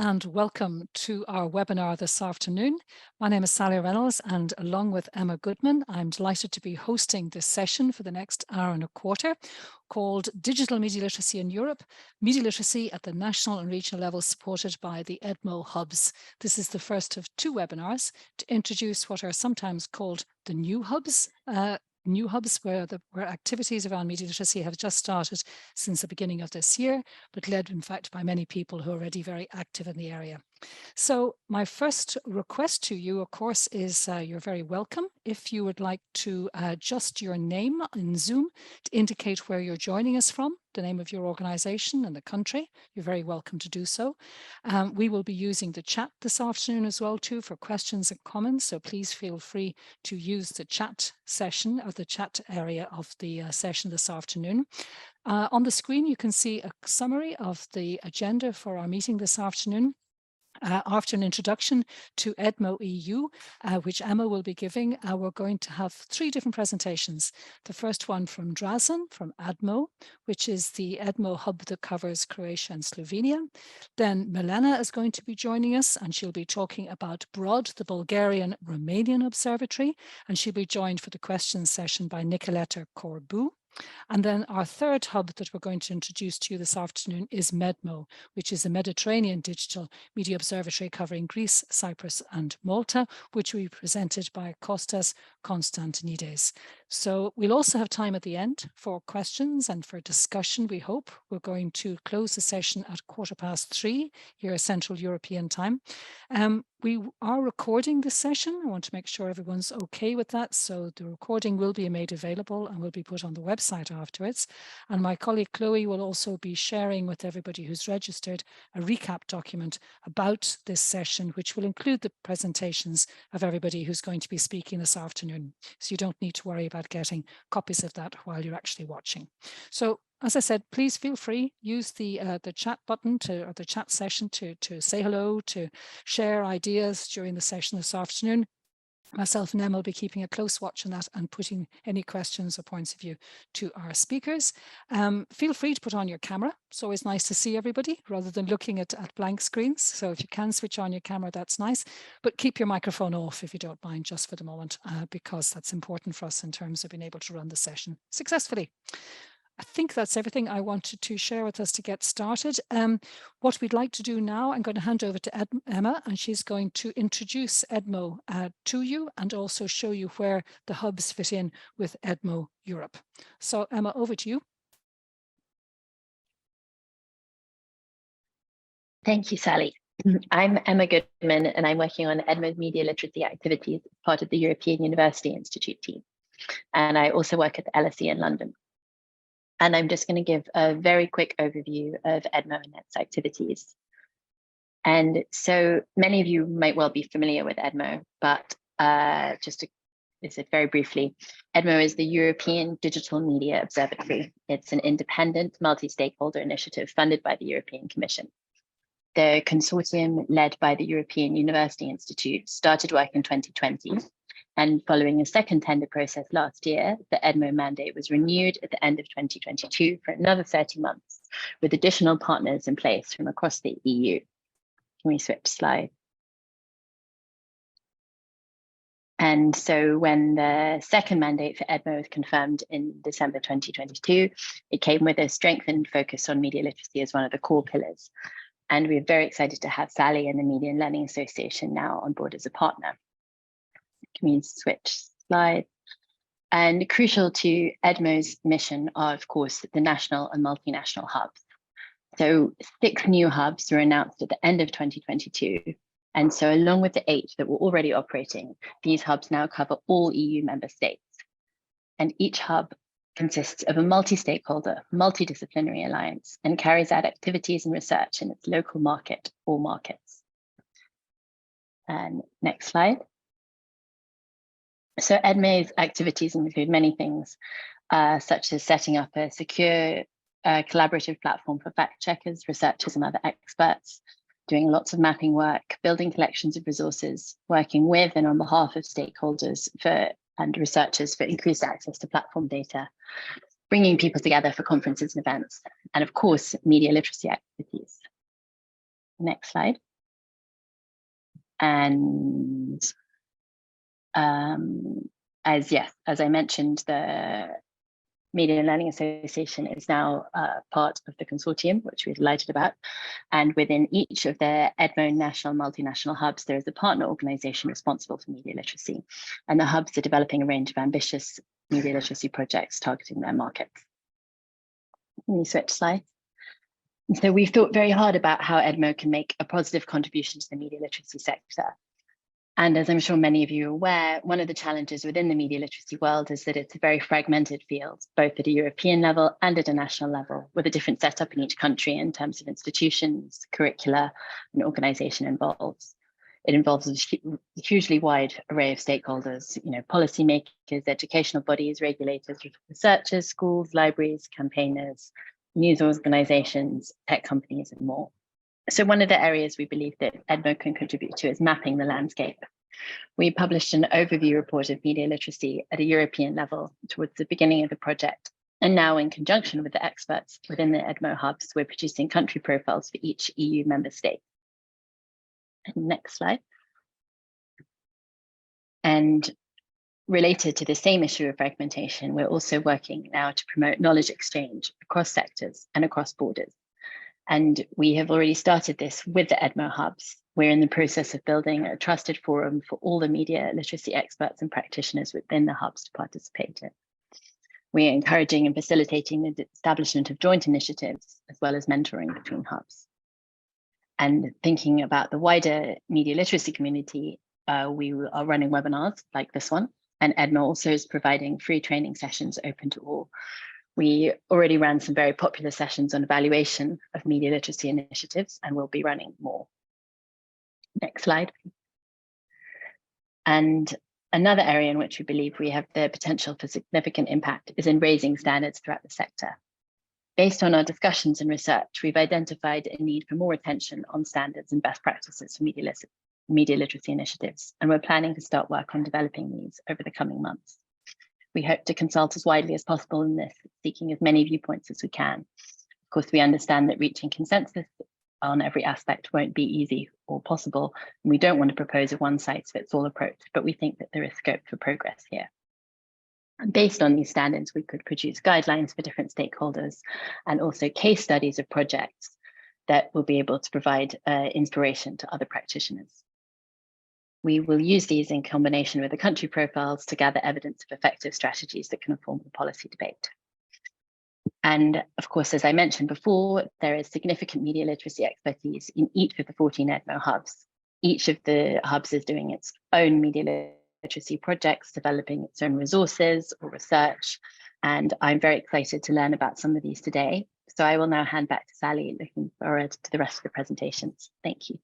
and welcome to our webinar this afternoon. My name is Sally Reynolds, and along with Emma Goodman, I'm delighted to be hosting this session for the next hour and a quarter called Digital Media Literacy in Europe, Media Literacy at the national and regional level, supported by the EDMO hubs. This is the first of two webinars to introduce what are sometimes called the new hubs, where activities around media literacy have just started since the beginning of this year, but led in fact by many people who are already very active in the area. So my first request to you, of course, is you're very welcome. If you would like to adjust your name in Zoom to indicate where you're joining us from, the name of your organization and the country, you're very welcome to do so. We will be using the chat this afternoon as well too for questions and comments, so please feel free to use the chat session or the chat area of the session this afternoon. On the screen you can see a summary of the agenda for our meeting this afternoon. After an introduction to EDMO EU, which Emma will be giving, we're going to have three different presentations. The first one from Dražen, from EDMO, which is the EDMO hub that covers Croatia and Slovenia. Then Milena is going to be joining us, and she'll be talking about BROD, the Bulgarian-Romanian Observatory, and she'll be joined for the questions session by Nicoleta Corbu. And then our third hub that we're going to introduce to you this afternoon is MEDMO, which is a Mediterranean Digital Media Observatory covering Greece, Cyprus and Malta, which will be presented by Costas, Constandinides. So we'll also have time at the end for questions and for discussion, we hope. We're going to close the session at 3:15 here at Central European Time. We are recording this session. I want to make sure everyone's okay with that. So the recording will be made available and will be put on the website afterwards. And my colleague Chloe will also be sharing with everybody who's registered a recap document about this session, which will include the presentations of everybody who's going to be speaking this afternoon. So you don't need to worry about getting copies of that while you're actually watching. So as I said, please feel free, use the chat button or the chat session to say hello, to share ideas during the session this afternoon. Myself and Emma will be keeping a close watch on that and putting any questions or points of view to our speakers. Feel free to put on your camera. It's always nice to see everybody rather than looking at blank screens. So if you can switch on your camera, that's nice. But keep your microphone off if you don't mind, just for the moment, because that's important for us in terms of being able to run the session successfully. I think that's everything I wanted to share with us to get started. What we'd like to do now, I'm going to hand over to Emma, and she's going to introduce EDMO to you and also show you where the hubs fit in with EDMO Europe. So Emma, over to you. Thank you, Sally. I'm Emma Goodman, and I'm working on EDMO's media literacy activities as part of the European University Institute team. And I also work at the LSE in London. And I'm just going to give a very quick overview of EDMO and its activities. And so many of you might well be familiar with EDMO, but just to say very briefly, EDMO is the European Digital Media Observatory. It's an independent multi-stakeholder initiative funded by the European Commission. The consortium led by the European University Institute started work in 2020. And following a second tender process last year, the EDMO mandate was renewed at the end of 2022 for another 30 months, with additional partners in place from across the EU. Can we switch slide? And so when the second mandate for EDMO was confirmed in December 2022, it came with a strengthened focus on media literacy as one of the core pillars. And we're very excited to have Sally and the Media and Learning Association now on board as a partner. Can we switch slide? And crucial to EDMO's mission are, of course, the national and multinational hubs. So 6 new hubs were announced at the end of 2022. And so along with the 8 that were already operating, these hubs now cover all EU member states. And each hub consists of a multi-stakeholder, multidisciplinary alliance and carries out activities and research in its local market or markets. And next slide. So EDMO's activities include many things, such as setting up a secure collaborative platform for fact checkers, researchers and other experts, doing lots of mapping work, building collections of resources, working with and on behalf of stakeholders and researchers for increased access to platform data, bringing people together for conferences and events, and of course, media literacy activities. Next slide. And as I mentioned, the Media and Learning Association is now part of the consortium, which we're delighted about. And within each of their EDMO national, multinational hubs, there is a partner organization responsible for media literacy. And the hubs are developing a range of ambitious media literacy projects targeting their markets. Let me switch slides. And so we've thought very hard about how EDMO can make a positive contribution to the media literacy sector. And as I'm sure many of you are aware, one of the challenges within the media literacy world is that it's a very fragmented field, both at a European level and at a national level, with a different setup in each country in terms of institutions, curricula, and organization involved. It involves a hugely wide array of stakeholders, policymakers, educational bodies, regulators, researchers, schools, libraries, campaigners, news organizations, tech companies, and more. So one of the areas we believe that EDMO can contribute to is mapping the landscape. We published an overview report of media literacy at a European level towards the beginning of the project. And now, in conjunction with the experts within the EDMO hubs, we're producing country profiles for each EU member state. Next slide. And related to the same issue of fragmentation, we're also working now to promote knowledge exchange across sectors and across borders. And we have already started this with the EDMO hubs. We're in the process of building a trusted forum for all the media literacy experts and practitioners within the hubs to participate in. We're encouraging and facilitating the establishment of joint initiatives, as well as mentoring between hubs. And thinking about the wider media literacy community, we are running webinars like this one, and EDMO also is providing free training sessions open to all. We already ran some very popular sessions on evaluation of media literacy initiatives, and we'll be running more. Next slide. And another area in which we believe we have the potential for significant impact is in raising standards throughout the sector. Based on our discussions and research, we've identified a need for more attention on standards and best practices for media literacy initiatives, and we're planning to start work on developing these over the coming months. We hope to consult as widely as possible in this, seeking as many viewpoints as we can. Of course, we understand that reaching consensus on every aspect won't be easy or possible, and we don't want to propose a one-size-fits-all approach, but we think that there is scope for progress here. And based on these standards, we could produce guidelines for different stakeholders and also case studies of projects that will be able to provide inspiration to other practitioners. We will use these in combination with the country profiles to gather evidence of effective strategies that can inform the policy debate. And of course, as I mentioned before, there is significant media literacy expertise in each of the 14 EDMO hubs. Each of the hubs is doing its own media literacy projects, developing its own resources or research. And I'm very excited to learn about some of these today. So I will now hand back to Sally, looking forward to the rest of the presentations. Thank you.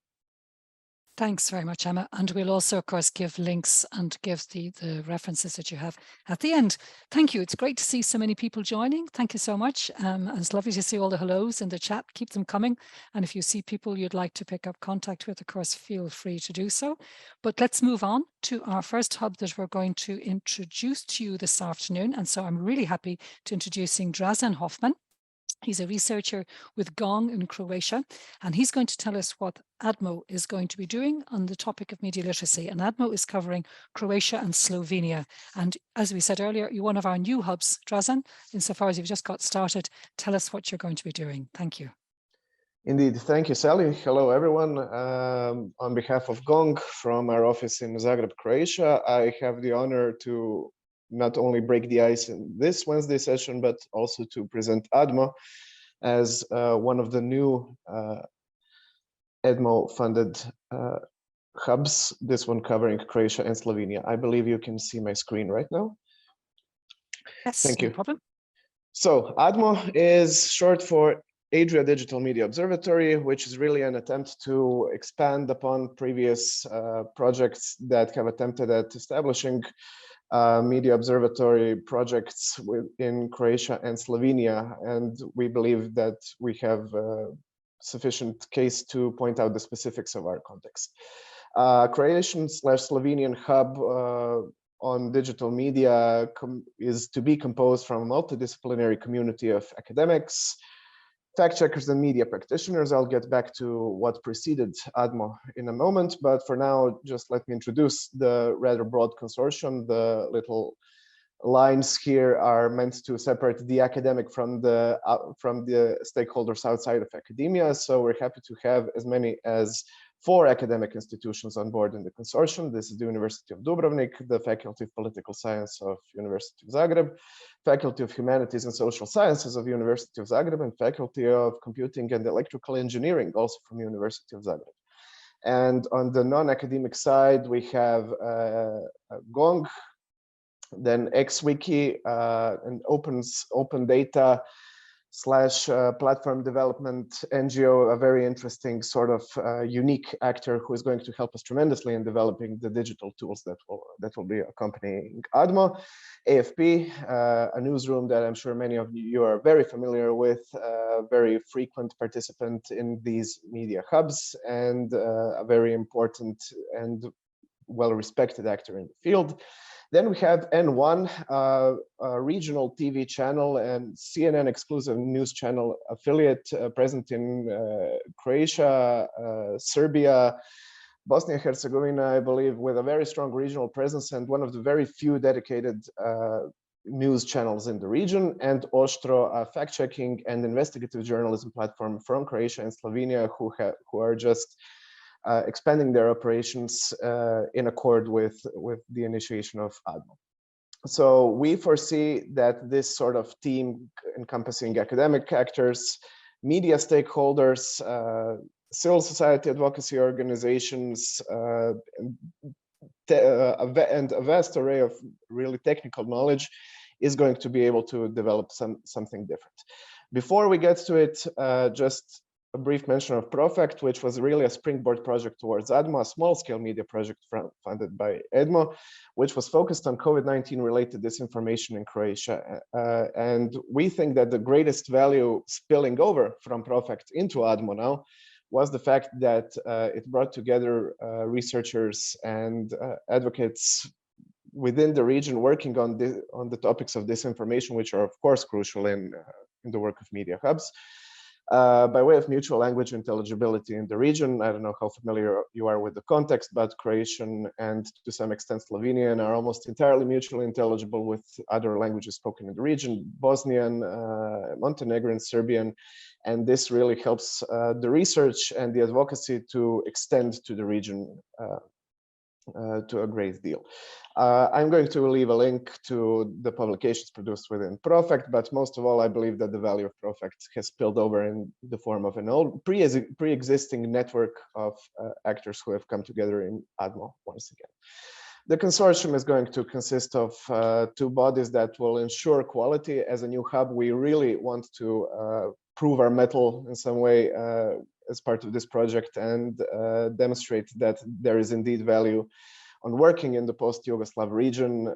Thanks very much, Emma. And we'll also, of course, give links and give the references that you have at the end. Thank you. It's great to see so many people joining. Thank you so much. And it's lovely to see all the hellos in the chat. Keep them coming. And if you see people you'd like to pick up contact with, of course, feel free to do so. But let's move on to our first hub that we're going to introduce to you this afternoon. And so I'm really happy to introducing Dražen Hoffmann. He's a researcher with GONG in Croatia, and he's going to tell us what EDMO is going to be doing on the topic of media literacy. And EDMO is covering Croatia and Slovenia. And as we said earlier, you're one of our new hubs, Dražen. Insofar as you've just got started, tell us what you're going to be doing. Thank you. Indeed. Thank you, Sally. Hello, everyone. On behalf of GONG from our office in Zagreb, Croatia, I have the honor to not only break the ice in this Wednesday session, but also to present EDMO as one of the new EDMO-funded hubs, this one covering Croatia and Slovenia. I believe you can see my screen right now. Yes, thank you. No problem. So EDMO is short for Adria Digital Media Observatory, which is really an attempt to expand upon previous projects that have attempted at establishing media observatory projects in Croatia and Slovenia, and we believe that we have sufficient case to point out the specifics of our context. Croatian/Slovenian hub on digital media is to be composed from a multidisciplinary community of academics, fact checkers and media practitioners. I'll get back to what preceded ADMO in a moment, but for now, just let me introduce the rather broad consortium. The little lines here are meant to separate the academic from the stakeholders outside of academia. So we're happy to have as many as 4 academic institutions on board in the consortium. This is the University of Dubrovnik, the Faculty of Political Science of University of Zagreb, Faculty of Humanities and Social Sciences of University of Zagreb, and Faculty of Computing and Electrical Engineering, also from University of Zagreb. And on the non-academic side, we have GONG, then XWiki, and open data / platform development NGO, a very interesting sort of unique actor who is going to help us tremendously in developing the digital tools that will be accompanying ADMO. AFP, a newsroom that I'm sure many of you are very familiar with, very frequent participant in these media hubs, and a very important and well-respected actor in the field. Then we have N1, a regional TV channel and CNN exclusive news channel affiliate present in Croatia, Serbia, Bosnia and Herzegovina, I believe, with a very strong regional presence and one of the very few dedicated news channels in the region, and Ostro, a fact-checking and investigative journalism platform from Croatia and Slovenia, who are just expanding their operations in accord with the initiation of ADMO. So we foresee that this sort of team encompassing academic actors, media stakeholders, civil society advocacy organizations, and a vast array of really technical knowledge is going to be able to develop something different. Before we get to it, just a brief mention of Profact, which was really a springboard project towards ADMO, a small-scale media project funded by EDMO, which was focused on COVID-19 related disinformation in Croatia. And we think that the greatest value spilling over from Profact into ADMO now was the fact that it brought together researchers and advocates within the region working on the topics of disinformation, which are of course crucial in the work of media hubs. By way of mutual language intelligibility in the region. I don't know how familiar you are with the context, but Croatian and to some extent Slovenian are almost entirely mutually intelligible with other languages spoken in the region, Bosnian, Montenegrin, Serbian, and this really helps the research and the advocacy to extend to the region to a great deal. I'm going to leave a link to the publications produced within Profact, but most of all, I believe that the value of Profact has spilled over in the form of an old pre-existing network of actors who have come together in ADMO once again. The consortium is going to consist of 2 bodies that will ensure quality. As a new hub, we really want to prove our mettle in some way as part of this project and demonstrate that there is indeed value on working in the post-Yugoslav region,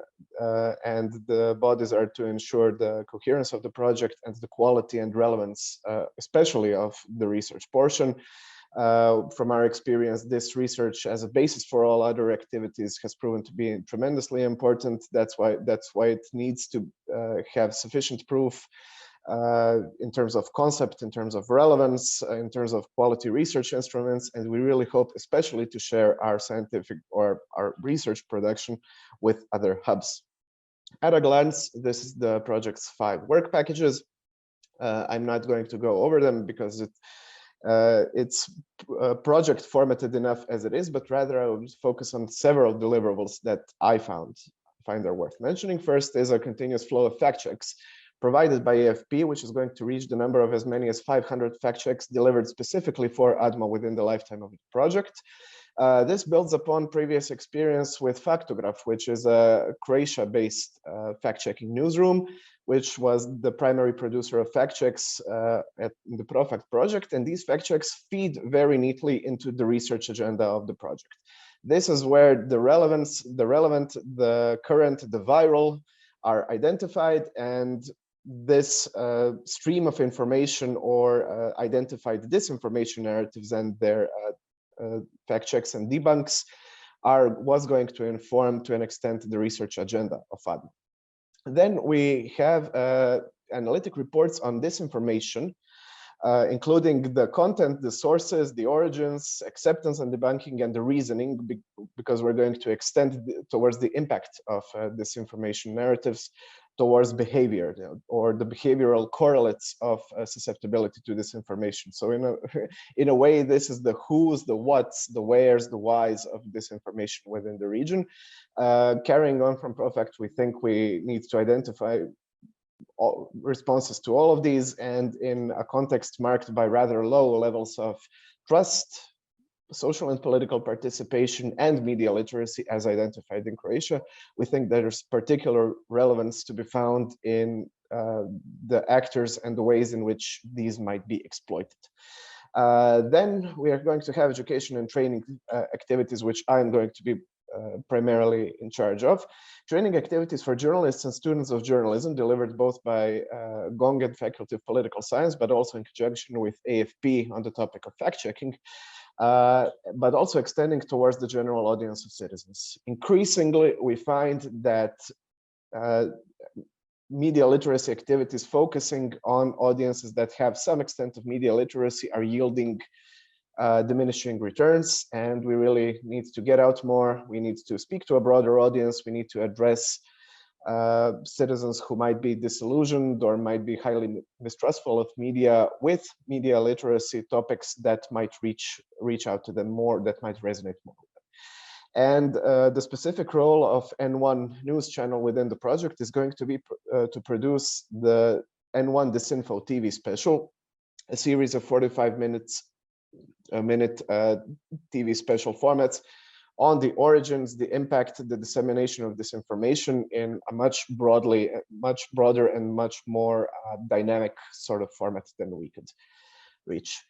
and the bodies are to ensure the coherence of the project and the quality and relevance, especially of the research portion. From our experience, this research as a basis for all other activities has proven to be tremendously important. That's why it needs to have sufficient proof in terms of concept, in terms of relevance, in terms of quality research instruments, and we really hope especially to share our scientific or our research production with other hubs. At a glance, this is the project's 5 work packages. I'm not going to go over them because it's project formatted enough as it is, but rather I will focus on several deliverables that I find are worth mentioning. First is a continuous flow of fact checks provided by AFP, which is going to reach the number of as many as 500 fact checks delivered specifically for ADMO within the lifetime of the project. This builds upon previous experience with Faktograf, which is a Croatia-based fact-checking newsroom, which was the primary producer of fact checks at the Profact project. And these fact checks feed very neatly into the research agenda of the project. This is where the relevant, the current, the viral are identified, and this stream of information or identified disinformation narratives and their fact checks and debunks was going to inform to an extent the research agenda of ADMO. Then we have analytic reports on disinformation including the content, the sources, the origins, acceptance and debunking, and the reasoning, because we're going to extend towards the impact of disinformation narratives towards behavior, or the behavioral correlates of susceptibility to disinformation. So in a way, this is the who's, the what's, the where's, the why's of disinformation within the region. Carrying on from ProfAct, we think we need to identify responses to all of these, and in a context marked by rather low levels of trust, social and political participation, and media literacy as identified in Croatia, we think there's particular relevance to be found in the actors and the ways in which these might be exploited. Then we are going to have education and training activities, which I'm going to be primarily in charge of. Training activities for journalists and students of journalism delivered both by Gong and Faculty of Political Science, but also in conjunction with AFP on the topic of fact-checking, but also extending towards the general audience of citizens. Increasingly, we find that media literacy activities focusing on audiences that have some extent of media literacy are yielding diminishing returns, and we really need to get out more. We need to speak to a broader audience. We need to address citizens who might be disillusioned or might be highly mistrustful of media with media literacy topics that might reach out to them more, that might resonate more with them. And the specific role of N1 news channel within the project is going to be to produce the N1 Disinfo TV special, a series of 45 minute TV special formats on the origins, the impact, the dissemination of disinformation in a much broader and much more dynamic sort of format than we could reach.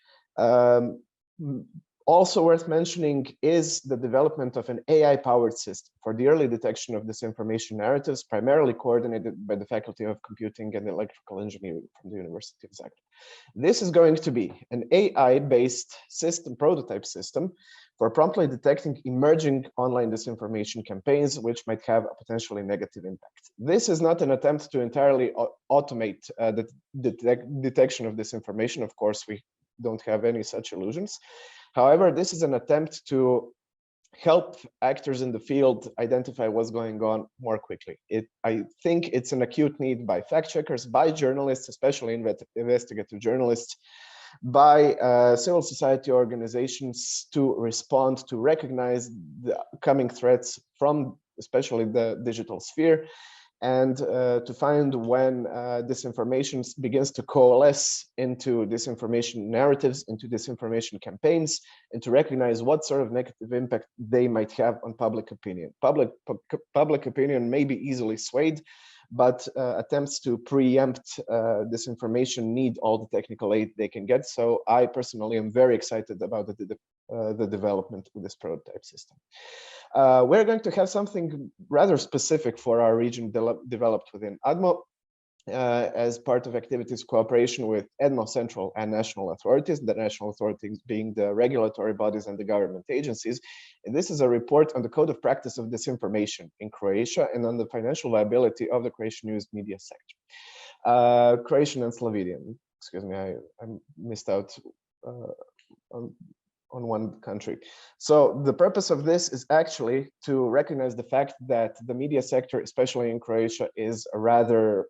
Also worth mentioning is the development of an AI-powered system for the early detection of disinformation narratives, primarily coordinated by the Faculty of Computing and Electrical Engineering from the University of Zagreb. This is going to be an AI-based system, prototype system, for promptly detecting emerging online disinformation campaigns, which might have a potentially negative impact. This is not an attempt to entirely automate the detection of disinformation. Of course, we don't have any such illusions. However, this is an attempt to help actors in the field identify what's going on more quickly. I think it's an acute need by fact checkers, by journalists, especially investigative journalists, by civil society organizations to respond, to recognize the coming threats from especially the digital sphere, and to find when disinformation begins to coalesce into disinformation narratives, into disinformation campaigns, and to recognize what sort of negative impact they might have on public opinion. Public opinion may be easily swayed, but attempts to preempt disinformation need all the technical aid they can get. So I personally am very excited about the development of this prototype system. We're going to have something rather specific for our region developed within EDMO as part of activities cooperation with EDMO central and national authorities, the national authorities being the regulatory bodies and the government agencies. And this is a report on the code of practice of disinformation in Croatia and on the financial liability of the Croatian news media sector. Croatian and Slovenian, excuse me, I missed out on one country. So the purpose of this is actually to recognize the fact that the media sector, especially in Croatia, is a rather,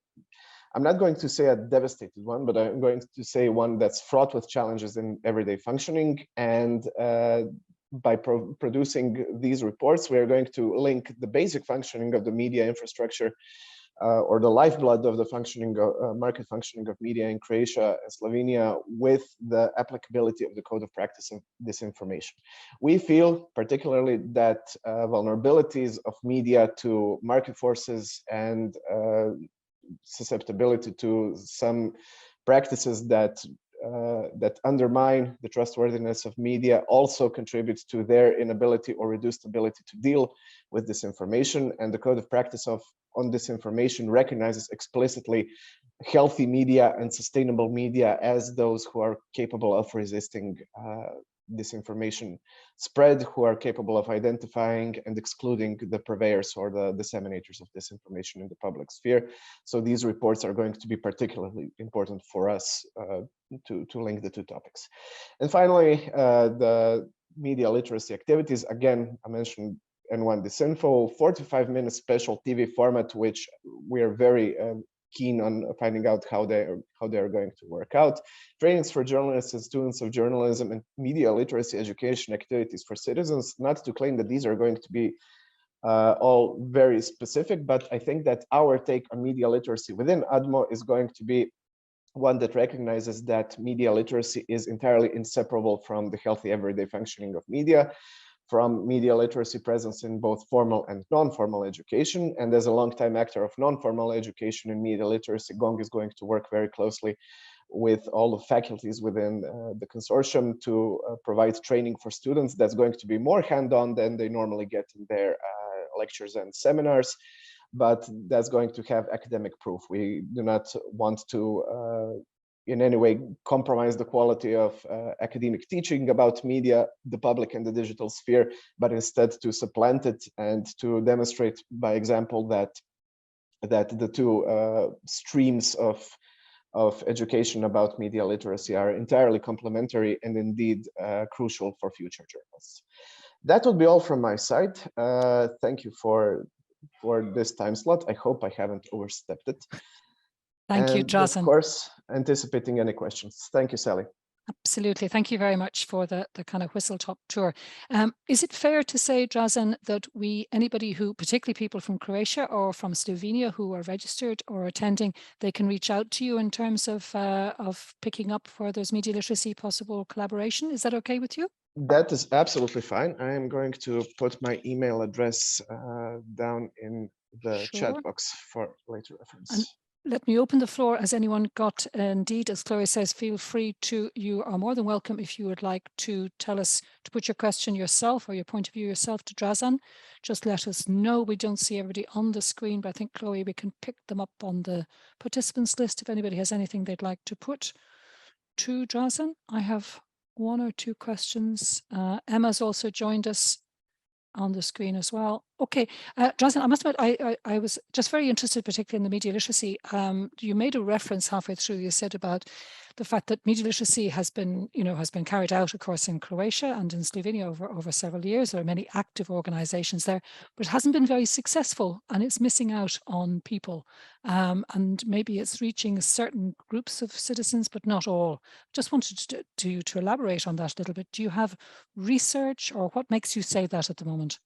I'm not going to say a devastated one, but I'm going to say one that's fraught with challenges in everyday functioning. And by producing these reports, we are going to link the basic functioning of the media infrastructure or the lifeblood of the functioning market functioning of media in Croatia and Slovenia with the applicability of the code of practice of disinformation. We feel particularly that vulnerabilities of media to market forces and susceptibility to some practices that undermine the trustworthiness of media also contributes to their inability or reduced ability to deal with disinformation. And the code of practice on disinformation recognizes explicitly healthy media and sustainable media as those who are capable of resisting disinformation spread, who are capable of identifying and excluding the purveyors or the disseminators of disinformation in the public sphere. So these reports are going to be particularly important for us to link the two topics. And finally, the media literacy activities. Again, I mentioned N1 Disinfo, 45-minute special TV format, which we are very keen on finding out how they are going to work out. Trainings for journalists and students of journalism and media literacy education activities for citizens. Not to claim that these are going to be all very specific, but I think that our take on media literacy within ADMO is going to be one that recognizes that media literacy is entirely inseparable from the healthy everyday functioning of media, from media literacy presence in both formal and non-formal education. And as a longtime actor of non-formal education and media literacy, GONG is going to work very closely with all the faculties within the consortium to provide training for students that's going to be more hand-on than they normally get in their lectures and seminars, but that's going to have academic proof. We do not want to in any way compromise the quality of academic teaching about media, the public and the digital sphere, but instead to supplant it and to demonstrate by example that the two streams of education about media literacy are entirely complementary and indeed crucial for future journalists. That would be all from my side. Thank you for this time slot. I hope I haven't overstepped it. Thank you, Dražen. Of course, anticipating any questions. Thank you, Sally. Absolutely. Thank you very much for the kind of whistle-top tour. Is it fair to say, Dražen, that anybody who, particularly people from Croatia or from Slovenia who are registered or attending, they can reach out to you in terms of picking up where there's media literacy possible collaboration? Is that okay with you? That is absolutely fine. I am going to put my email address down in the chat box for later reference. And let me open the floor. Has anyone got, indeed, as Chloe says, feel free to, you are more than welcome if you would like to tell us, to put your question yourself or your point of view yourself to Dražen. Just let us know. We don't see everybody on the screen, but I think, Chloe, we can pick them up on the participants list if anybody has anything they'd like to put to Dražen. I have one or two questions. Emma's also joined us on the screen as well. Okay, Dražen, I must admit, I was just very interested, particularly in the media literacy. You made a reference halfway through. You said about the fact that media literacy has been carried out, of course, in Croatia and in Slovenia over several years. There are many active organizations there, but it hasn't been very successful, and it's missing out on people. And maybe it's reaching certain groups of citizens, but not all. Just wanted to elaborate on that a little bit. Do you have research, or what makes you say that at the moment?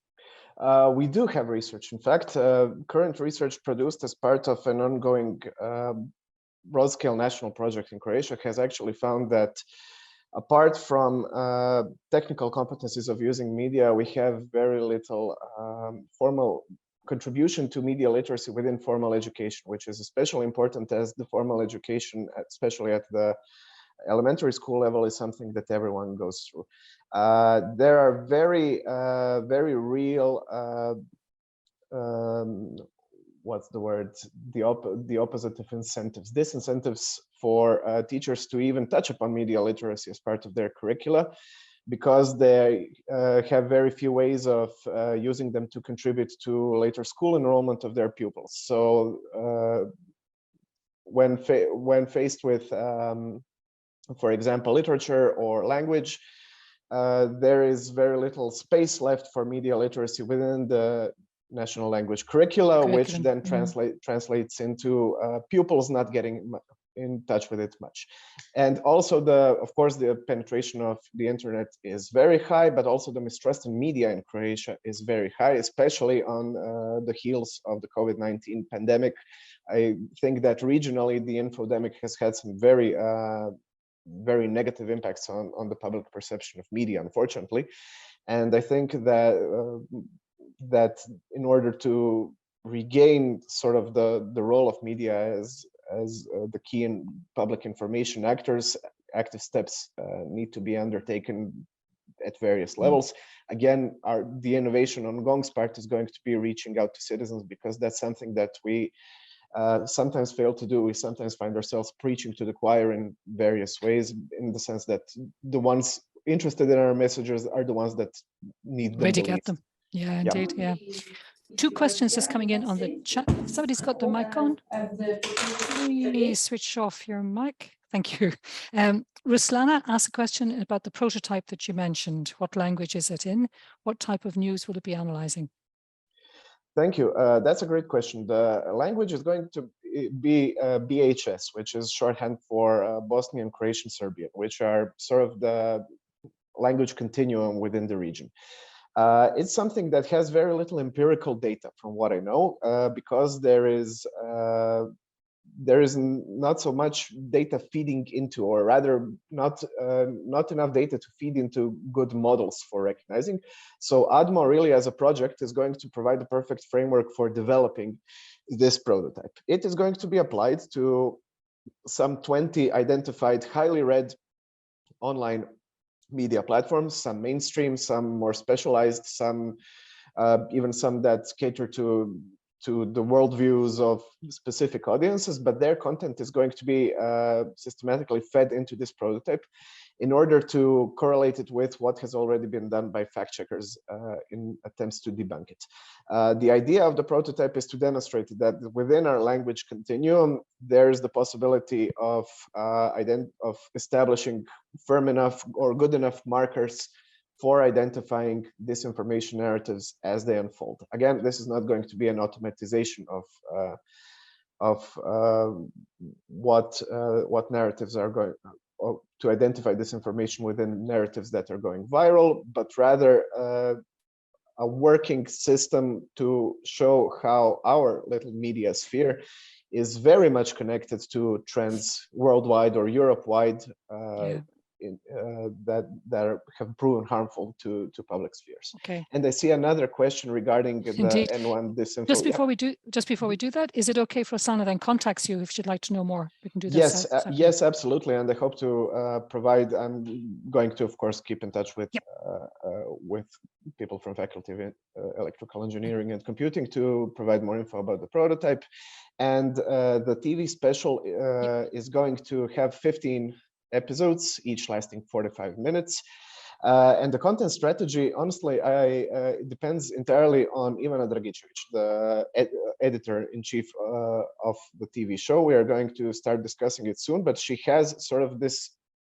We do have research. In fact, current research produced as part of an ongoing broad-scale national project in Croatia has actually found that apart from technical competencies of using media, we have very little formal contribution to media literacy within formal education, which is especially important as the formal education, especially at the elementary school level, is something that everyone goes through. There are very real, what's the word? The opposite of incentives, disincentives for teachers to even touch upon media literacy as part of their curricula, because they have very few ways of using them to contribute to later school enrollment of their pupils. So when faced with, for example, literature or language, there is very little space left for media literacy within the national language curricula, which then translates into pupils not getting in touch with it much. And also, of course, the penetration of the internet is very high, but also the mistrust in media in Croatia is very high, especially on the heels of the COVID-19 pandemic. I think that regionally, the infodemic has had some very negative impacts on the public perception of media, unfortunately. And I think that in order to regain sort of the role of media as the key in public information actors, active steps need to be undertaken at various levels. Again, the innovation on GONG's part is going to be reaching out to citizens, because that's something that we sometimes fail to do. We sometimes find ourselves preaching to the choir in various ways, in the sense that the ones interested in our messages are the ones that need them Ready the to get least. them. Yeah, indeed. Yeah. Two questions just coming in on the chat. Somebody's got the mic on. Please switch off your mic. Thank you. Ruslana asked a question about the prototype that you mentioned. What language is it in? What type of news will it be analyzing? Thank you. That's a great question. The language is going to be BHS, which is shorthand for Bosnian, Croatian, Serbian, which are sort of the language continuum within the region. It's something that has very little empirical data, from what I know, because there is not so much data feeding into, or rather not enough data to feed into good models for recognizing. So EDMO really as a project is going to provide the perfect framework for developing this prototype. It is going to be applied to some 20 identified highly read online media platforms, some mainstream, some more specialized, some even some that cater to the worldviews of specific audiences, but their content is going to be systematically fed into this prototype in order to correlate it with what has already been done by fact checkers in attempts to debunk it. The idea of the prototype is to demonstrate that within our language continuum, there's the possibility of establishing firm enough or good enough markers for identifying disinformation narratives as they unfold. Again, this is not going to be an automatization of what narratives are going to identify disinformation within narratives that are going viral, but rather a working system to show how our little media sphere is very much connected to trends worldwide or Europe-wide that have proven harmful to public spheres. Okay. And I see another question regarding the N1 disinfo. Just before we do that, is it okay for Sana then contacts you if she'd like to know more? We can do that. Yes, yes, absolutely. And I hope to provide. I'm going to, of course, keep in touch with people from Faculty of Electrical Engineering and Computing to provide more info about the prototype. And the TV special is going to have 15 episodes, each lasting 45 minutes. And the content strategy, honestly, it depends entirely on Ivana Dragicevic, the editor-in-chief of the TV show. We are going to start discussing it soon, but she has sort of this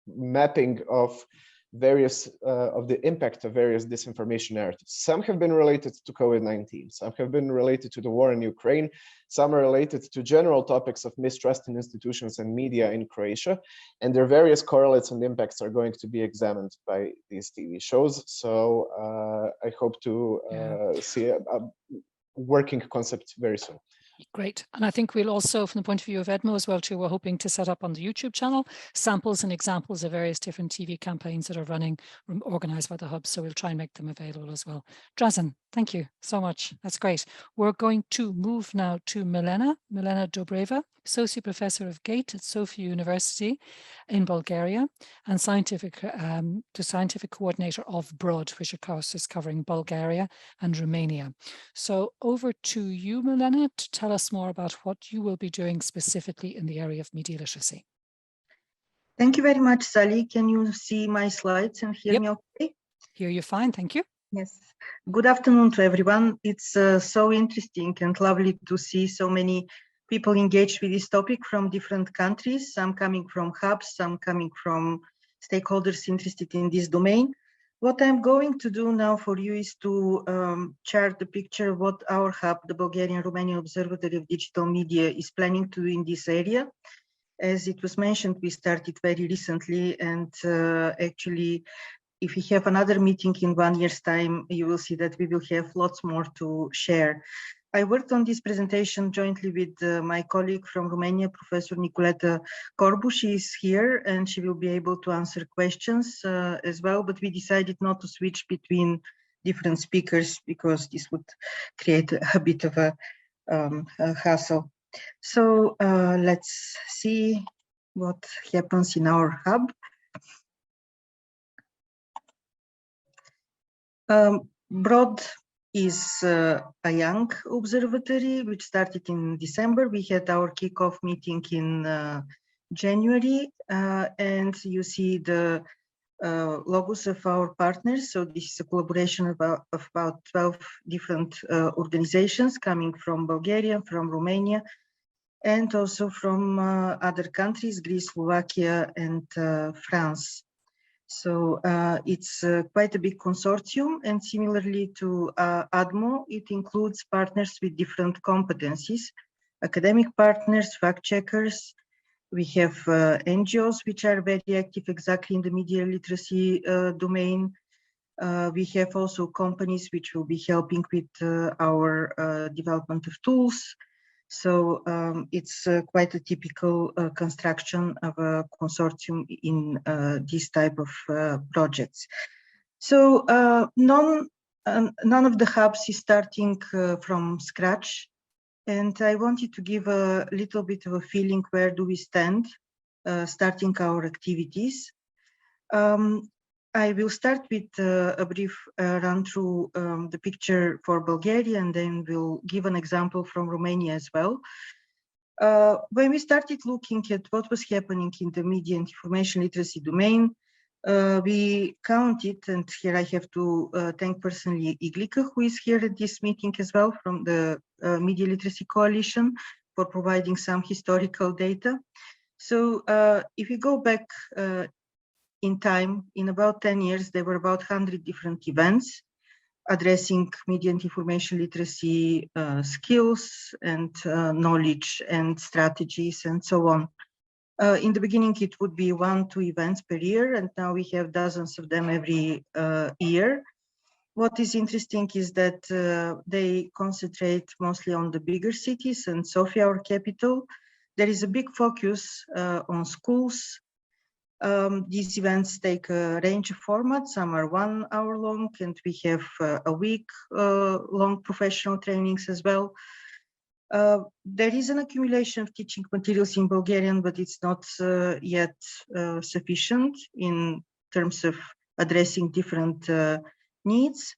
mapping of various of the impact of various disinformation narratives. Some have been related to COVID-19, some have been related to the war in Ukraine, some are related to general topics of mistrust in institutions and media in Croatia, and their various correlates and impacts are going to be examined by these TV shows. So I hope to see a working concept very soon. Great. And I think we'll also, from the point of view of EDMO as well, too, we're hoping to set up on the YouTube channel samples and examples of various different TV campaigns that are running, organized by the hub. So we'll try and make them available as well. Dražen, thank you so much. That's great. We're going to move now to Milena Dobreva, Associate Professor of GATE at Sofia University in Bulgaria, and the Scientific Coordinator of BROAD, which of course is covering Bulgaria and Romania. So over to you, Milena, to tell us more about what you will be doing specifically in the area of media literacy. Thank you very much, Sally. Can you see my slides and hear me okay? Hear you fine, thank you. Yes. Good afternoon to everyone. It's so interesting and lovely to see so many people engaged with this topic from different countries, some coming from hubs, some coming from stakeholders interested in this domain. What I'm going to do now for you is to chart the picture of what our hub, the Bulgarian-Romanian Observatory of Digital Media, is planning to do in this area. As it was mentioned, we started very recently, and actually, if we have another meeting in 1 year's time, you will see that we will have lots more to share. I worked on this presentation jointly with my colleague from Romania, Professor Nicoleta Corbu. She is here and she will be able to answer questions as well, but we decided not to switch between different speakers because this would create a bit of a hassle. So let's see what happens in our hub. BROAD is a young observatory which started in December. We had our kickoff meeting in January, and you see the logos of our partners. So this is a collaboration of about 12 different organizations coming from Bulgaria, from Romania, and also from other countries, Greece, Slovakia, and France. So it's quite a big consortium, and similarly to EDMO, it includes partners with different competencies, academic partners, fact checkers. We have NGOs which are very active exactly in the media literacy domain. We have also companies which will be helping with our development of tools. So it's quite a typical construction of a consortium in this type of projects. So none of the hubs is starting from scratch. And I wanted to give a little bit of a feeling where do we stand starting our activities. I will start with a brief run through the picture for Bulgaria, and then we'll give an example from Romania as well. When we started looking at what was happening in the media and information literacy domain, we counted, and here I have to thank personally Iglika, who is here at this meeting as well from the Media Literacy Coalition, for providing some historical data. So if we go back in time, in about 10 years, there were about 100 different events addressing media and information literacy skills and knowledge and strategies and so on. In the beginning, it would be 1-2 events per year, and now we have dozens of them every year. What is interesting is that they concentrate mostly on the bigger cities, and Sofia, our capital. There is a big focus on schools. These events take a range of formats. Some are 1 hour long, and we have a week long professional trainings as well. There is an accumulation of teaching materials in Bulgarian, but it's not yet sufficient in terms of addressing different needs.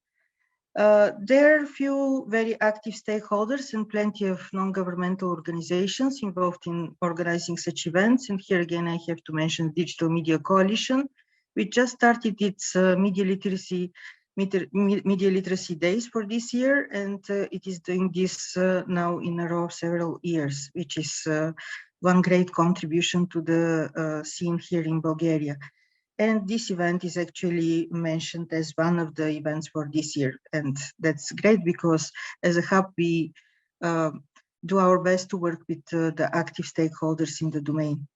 There are few very active stakeholders and plenty of non-governmental organizations involved in organizing such events. And here again, I have to mention Digital Media Coalition, which just started its media literacy days for this year, and it is doing this now in a row of several years, which is one great contribution to the scene here in Bulgaria. And this event is actually mentioned as one of the events for this year. And that's great because as a hub, we do our best to work with the active stakeholders in the domain.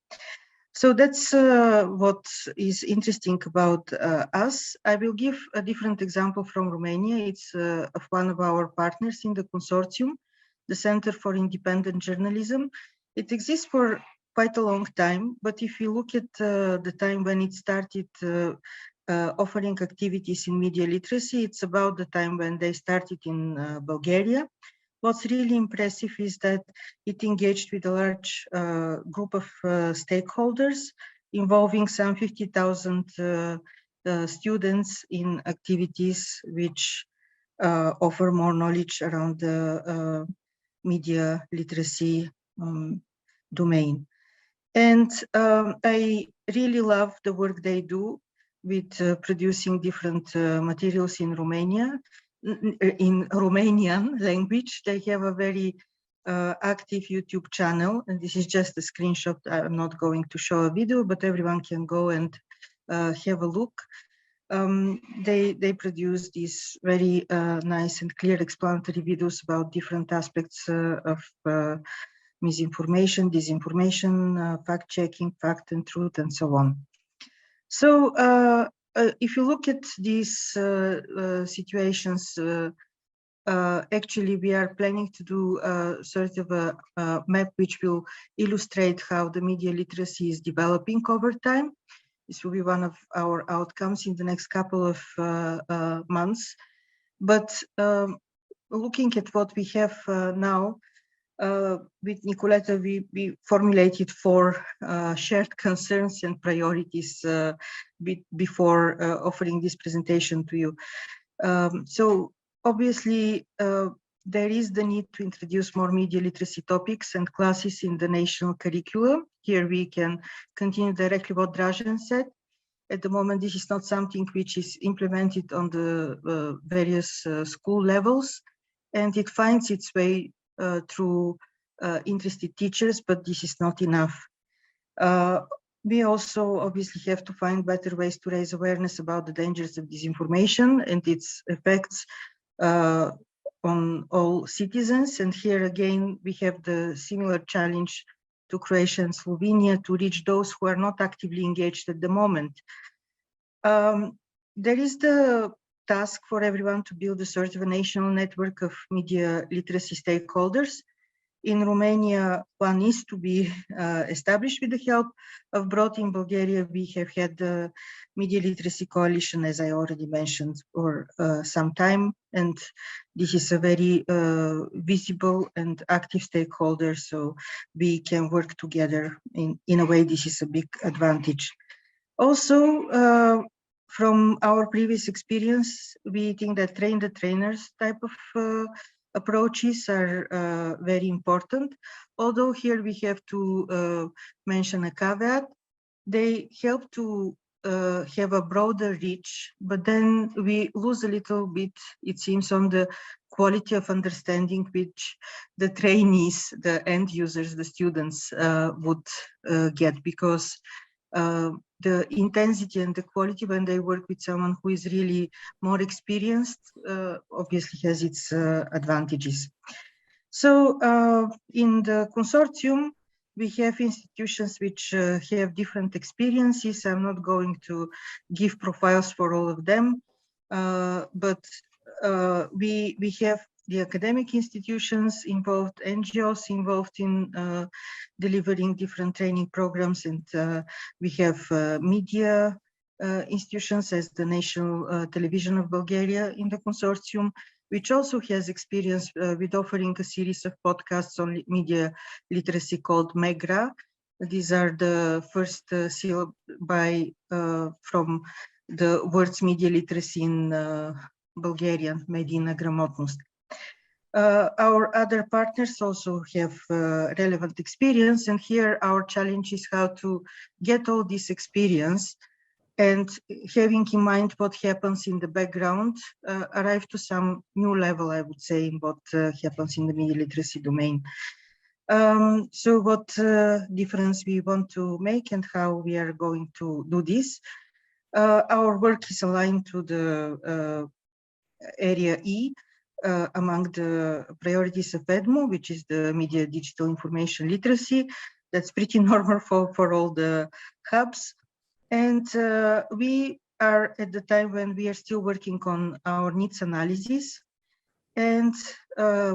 So that's what is interesting about us. I will give a different example from Romania. It's of one of our partners in the consortium, the Center for Independent Journalism. It exists for quite a long time, but if you look at the time when it started offering activities in media literacy, it's about the time when they started in Bulgaria. What's really impressive is that it engaged with a large group of stakeholders involving some 50,000 students in activities which offer more knowledge around the media literacy domain. And I really love the work they do with producing different materials in Romania. In Romanian language, they have a very active YouTube channel, and this is just a screenshot. I'm not going to show a video, but everyone can go and have a look. They produce these very nice and clear explanatory videos about different aspects of misinformation, disinformation, fact-checking, fact and truth, and so on. So if you look at these situations, actually we are planning to do sort of a map which will illustrate how the media literacy is developing over time. This will be one of our outcomes in the next couple of months. But looking at what we have now, with Nicoleta, we formulated 4 shared concerns and priorities before offering this presentation to you. So obviously, there is the need to introduce more media literacy topics and classes in the national curriculum. Here we can continue directly what Dražen said. At the moment, this is not something which is implemented on the various school levels, and it finds its way through interested teachers, but this is not enough. We also obviously have to find better ways to raise awareness about the dangers of disinformation and its effects on all citizens. And here again, we have the similar challenge to Croatia and Slovenia to reach those who are not actively engaged at the moment. There is the task for everyone to build a sort of a national network of media literacy stakeholders. In Romania, one is to be established with the help of BROT. In Bulgaria, we have had the Media Literacy Coalition, as I already mentioned, for some time. And this is a very visible and active stakeholder, so we can work together. In a way, this is a big advantage. Also, from our previous experience, we think that train the trainers type of approaches are very important. Although here we have to mention a caveat. They help to have a broader reach, but then we lose a little bit, it seems, on the quality of understanding which the trainees, the end users, the students would get, because the intensity and the quality when they work with someone who is really more experienced obviously has its advantages. So in the consortium, we have institutions which have different experiences. I'm not going to give profiles for all of them, but we have the academic institutions involved, NGOs involved in delivering different training programs, and we have media institutions as the National Television of Bulgaria in the consortium, which also has experience with offering a series of podcasts on media literacy called MEGRA. These are the first syllabi from the words media literacy in Bulgarian, Medina Gramotnost. Our other partners also have relevant experience, and here our challenge is how to get all this experience and, having in mind what happens in the background, arrive to some new level, I would say, in what happens in the media literacy domain. So what difference we want to make and how we are going to do this. Our work is aligned to the area E, among the priorities of EDMO, which is the media digital information literacy. That's pretty normal for all the hubs. And we are at the time when we are still working on our needs analysis. And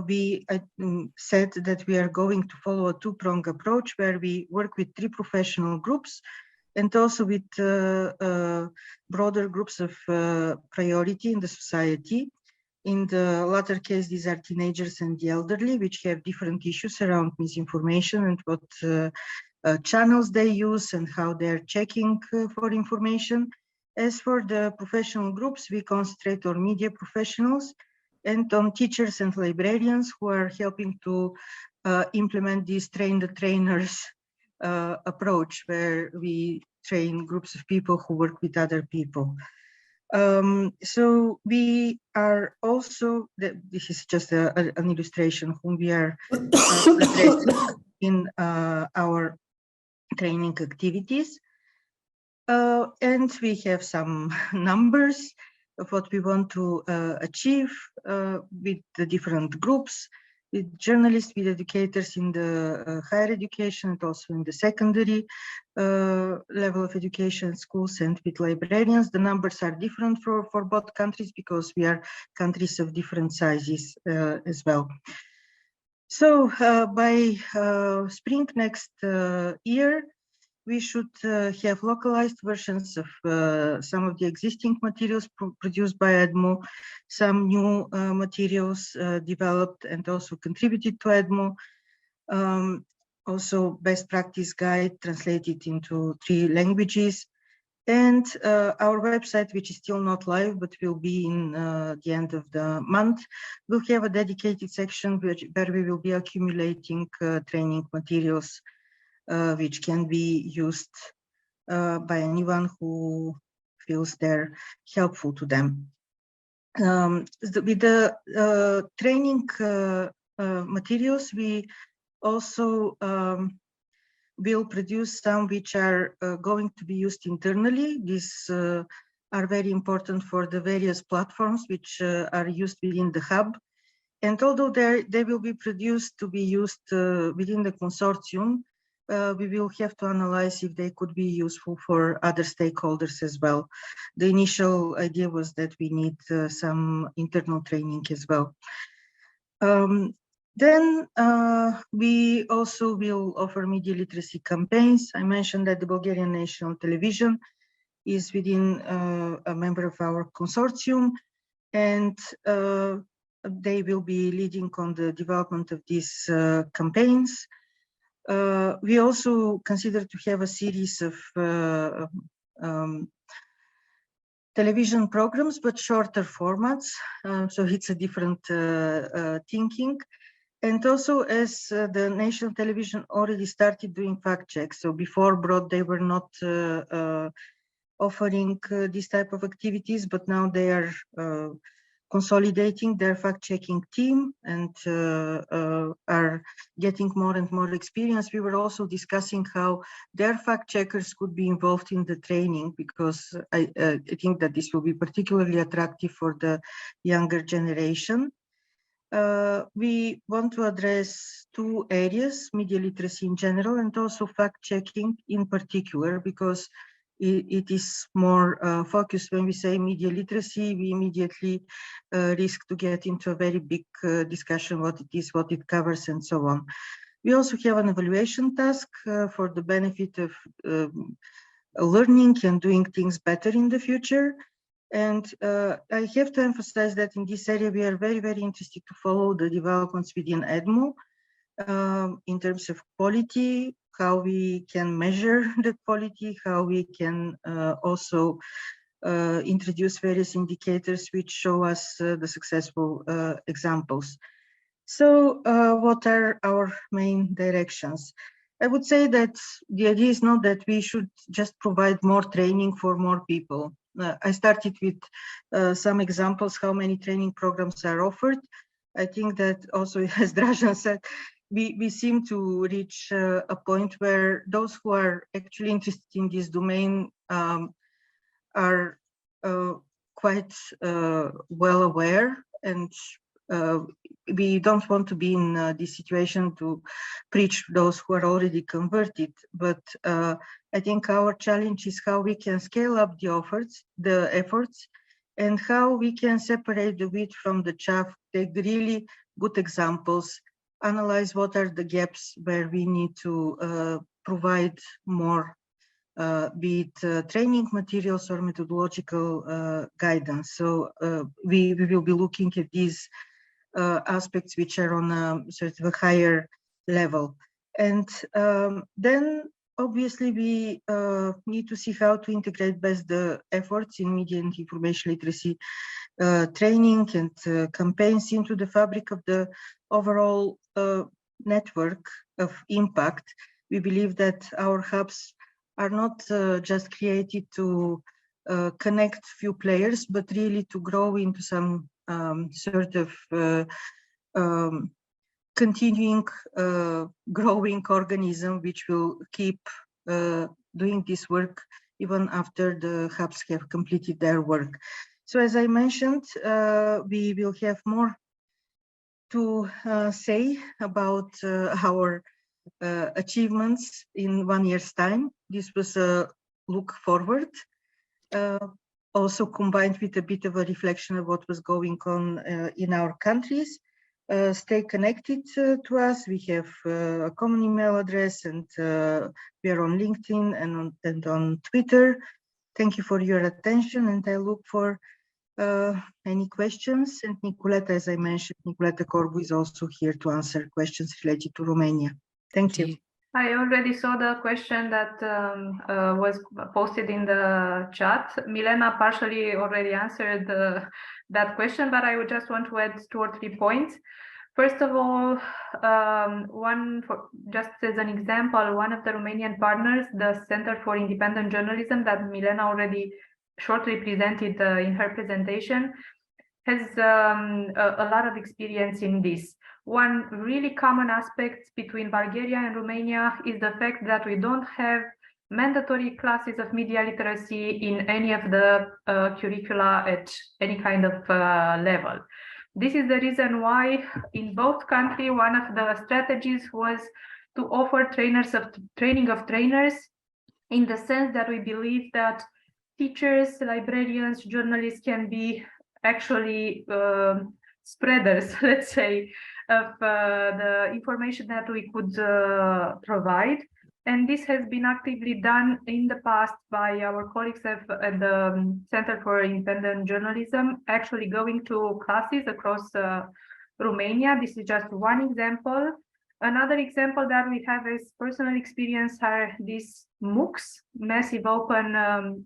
we said that we are going to follow a two-pronged approach where we work with 3 professional groups and also with broader groups of priority in the society. In the latter case, these are teenagers and the elderly, which have different issues around misinformation and what channels they use and how they're checking for information. As for the professional groups, we concentrate on media professionals and on teachers and librarians who are helping to implement this train the trainers approach, where we train groups of people who work with other people. So we are also, this is just an illustration whom we are addressing in our training activities. And we have some numbers of what we want to achieve with the different groups, with journalists, with educators in the higher education and also in the secondary level of education, schools, and with librarians. The numbers are different for both countries because we are countries of different sizes as well. So by spring next year, we should have localized versions of some of the existing materials produced by EDMO, some new materials developed and also contributed to EDMO, also best practice guide translated into 3 languages, and our website, which is still not live but will be in the end of the month, will have a dedicated section where we will be accumulating training materials which can be used by anyone who feels they're helpful to them. With the training materials, we also will produce some which are going to be used internally. These are very important for the various platforms which are used within the hub. And although they will be produced to be used within the consortium, we will have to analyze if they could be useful for other stakeholders as well. The initial idea was that we need some internal training as well. Then we also will offer media literacy campaigns. I mentioned that the Bulgarian National Television is within a member of our consortium, and they will be leading on the development of these campaigns. We also consider to have a series of television programs, but shorter formats. So it's a different thinking. And also, as the national television already started doing fact checks. So before Broad, they were not offering this type of activities, but now they are consolidating their fact-checking team and are getting more and more experience. We were also discussing how their fact-checkers could be involved in the training, because I think that this will be particularly attractive for the younger generation. We want to address two areas, media literacy in general and also fact-checking in particular, because it is more focused. When we say media literacy, we immediately risk to get into a very big discussion what it is, what it covers, and so on. We also have an evaluation task for the benefit of learning and doing things better in the future. And I have to emphasize that in this area, we are very, very interested to follow the developments within EDMO in terms of quality, how we can measure the quality, how we can also introduce various indicators which show us the successful examples. So what are our main directions? I would say that the idea is not that we should just provide more training for more people. I started with some examples how many training programs are offered. I think that also, as Dražen said, we seem to reach a point where those who are actually interested in this domain are quite well aware, and we don't want to be in this situation to preach those who are already converted. But I think our challenge is how we can scale up the efforts, and how we can separate the wheat from the chaff, take the really good examples, analyze what are the gaps where we need to provide more, be it training materials or methodological guidance. So we will be looking at these aspects which are on a sort of a higher level. And then obviously we need to see how to integrate best the efforts in media and information literacy training and campaigns into the fabric of the overall network of impact. We believe that our hubs are not just created to connect few players, but really to grow into some sort of continuing growing organism which will keep doing this work even after the hubs have completed their work. So as I mentioned, we will have more to say about our achievements in 1 year's time. This was a look forward, also combined with a bit of a reflection of what was going on in our countries. Stay connected to us. We have a common email address, and we are on LinkedIn and on Twitter. Thank you for your attention, and I look for any questions. And Nicoleta, as I mentioned, Nicoleta Corbu is also here to answer questions related to Romania. Thank you. I already saw the question that was posted in the chat. Milena partially already answered that question, but I would just want to add 2 or 3 points. First of all, just as an example, one of the Romanian partners, the Center for Independent Journalism that Milena already shortly presented in her presentation, has a lot of experience in this. One really common aspect between Bulgaria and Romania is the fact that we don't have mandatory classes of media literacy in any of the curricula at any kind of level. This is the reason why in both countries, one of the strategies was to offer training of trainers, in the sense that we believe that teachers, librarians, journalists can be actually spreaders, let's say, of the information that we could provide. And this has been actively done in the past by our colleagues at the Center for Independent Journalism, actually going to classes across Romania. This is just one example. Another example that we have as personal experience are these MOOCs, massive open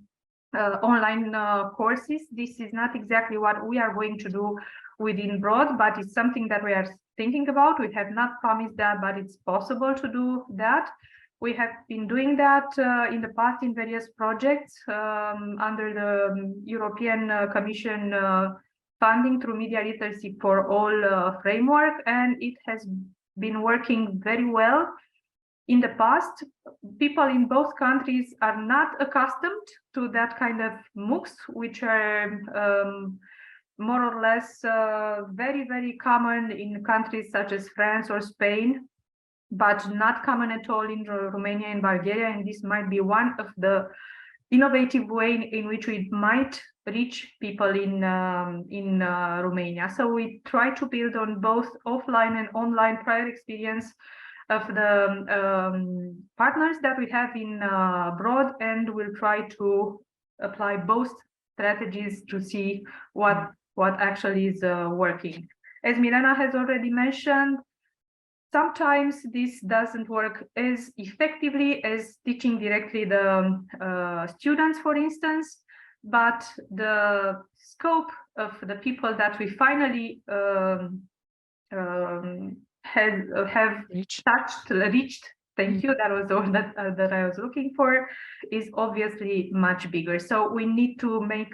online courses. This is not exactly what we are going to do within Broad, but it's something that we are thinking about. We have not promised that, but it's possible to do that. We have been doing that in the past in various projects under the European Commission funding through Media Literacy for All framework, and it has been working very well. In the past, people in both countries are not accustomed to that kind of MOOCs, which are more or less very, very common in countries such as France or Spain, but not common at all in Romania and Bulgaria. And this might be one of the innovative ways in which we might reach people in Romania. So we try to build on both offline and online prior experience of the partners that we have in Broad, and we'll try to apply both strategies to see what actually is working. As Milena has already mentioned, sometimes this doesn't work as effectively as teaching directly the students, for instance, but the scope of the people that we finally have reached, thank you, that was the word that I was looking for, is obviously much bigger. So we need to make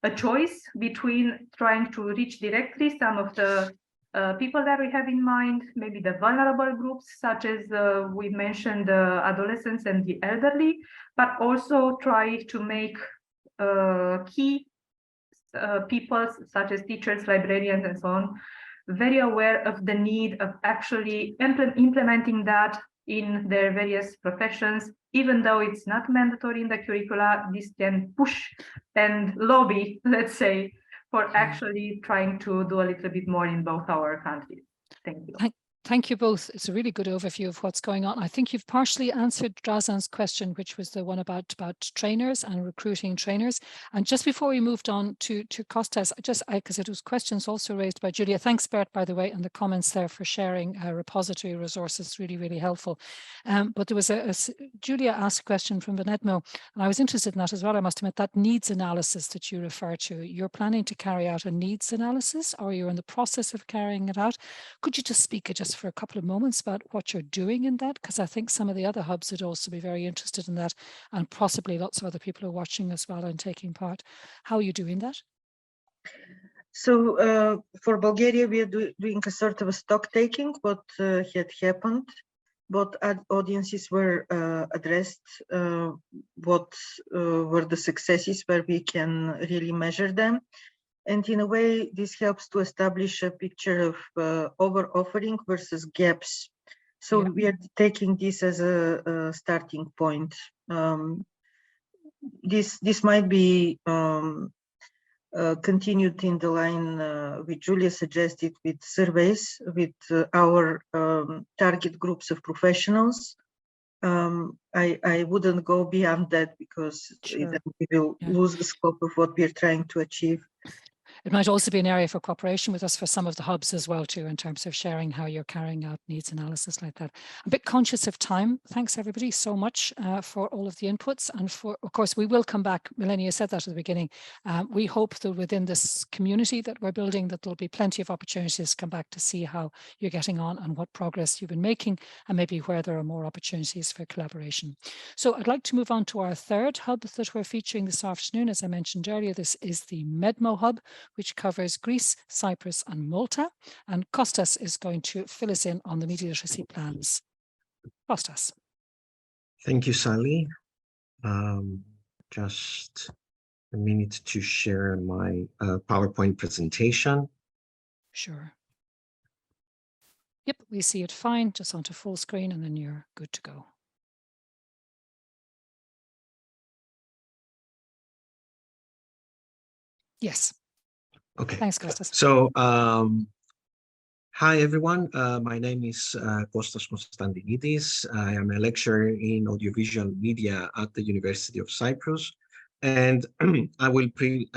a choice between trying to reach directly some of the people that we have in mind, maybe the vulnerable groups, such as we mentioned, the adolescents and the elderly, but also try to make key people, such as teachers, librarians, and so on, very aware of the need of actually implementing that in their various professions. Even though it's not mandatory in the curricula, this can push and lobby, let's say, for actually trying to do a little bit more in both our countries. Thank you. Thank you both. It's a really good overview of what's going on. I think you've partially answered Dražen's question, which was the one about trainers and recruiting trainers. And just before we moved on to Costas, because it was questions also raised by Julia. Thanks, Bert, by the way, and the comments there for sharing repository resources, really, really helpful. But there was Julia asked a question from EDMO, and I was interested in that as well. I must admit, that needs analysis that you refer to. You're planning to carry out a needs analysis, or you're in the process of carrying it out. Could you just speak just for a couple of moments about what you're doing in that? Because I think some of the other hubs would also be very interested in that, and possibly lots of other people are watching as well and taking part. How are you doing that? So for Bulgaria, we are doing a sort of a stock taking, what had happened, what audiences were addressed, what were the successes where we can really measure them. And in a way, this helps to establish a picture of over-offering versus gaps. So we are taking this as a starting point. This might be continued in the line which Julia suggested, with surveys with our target groups of professionals. I wouldn't go beyond that, because then we will lose the scope of what we are trying to achieve. It might also be an area for cooperation with us for some of the hubs as well too, in terms of sharing how you're carrying out needs analysis like that. I'm a bit conscious of time. Thanks everybody so much for all of the inputs, and for, of course, we will come back. Milena said that at the beginning. We hope that within this community that we're building, that there'll be plenty of opportunities to come back to see how you're getting on and what progress you've been making, and maybe where there are more opportunities for collaboration. So I'd like to move on to our third hub that we're featuring this afternoon. As I mentioned earlier, this is the MEDMO hub, which covers Greece, Cyprus and Malta. And Costas is going to fill us in on the media literacy plans. Costas. Thank you, Sally. Just a minute to share my PowerPoint presentation. Sure. Yep, we see it fine, just onto full screen and then you're good to go. Yes. Okay. Thanks, Costas. So, hi everyone. My name is Costas Constandinides. I am a lecturer in audiovisual media at the University of Cyprus, and I will be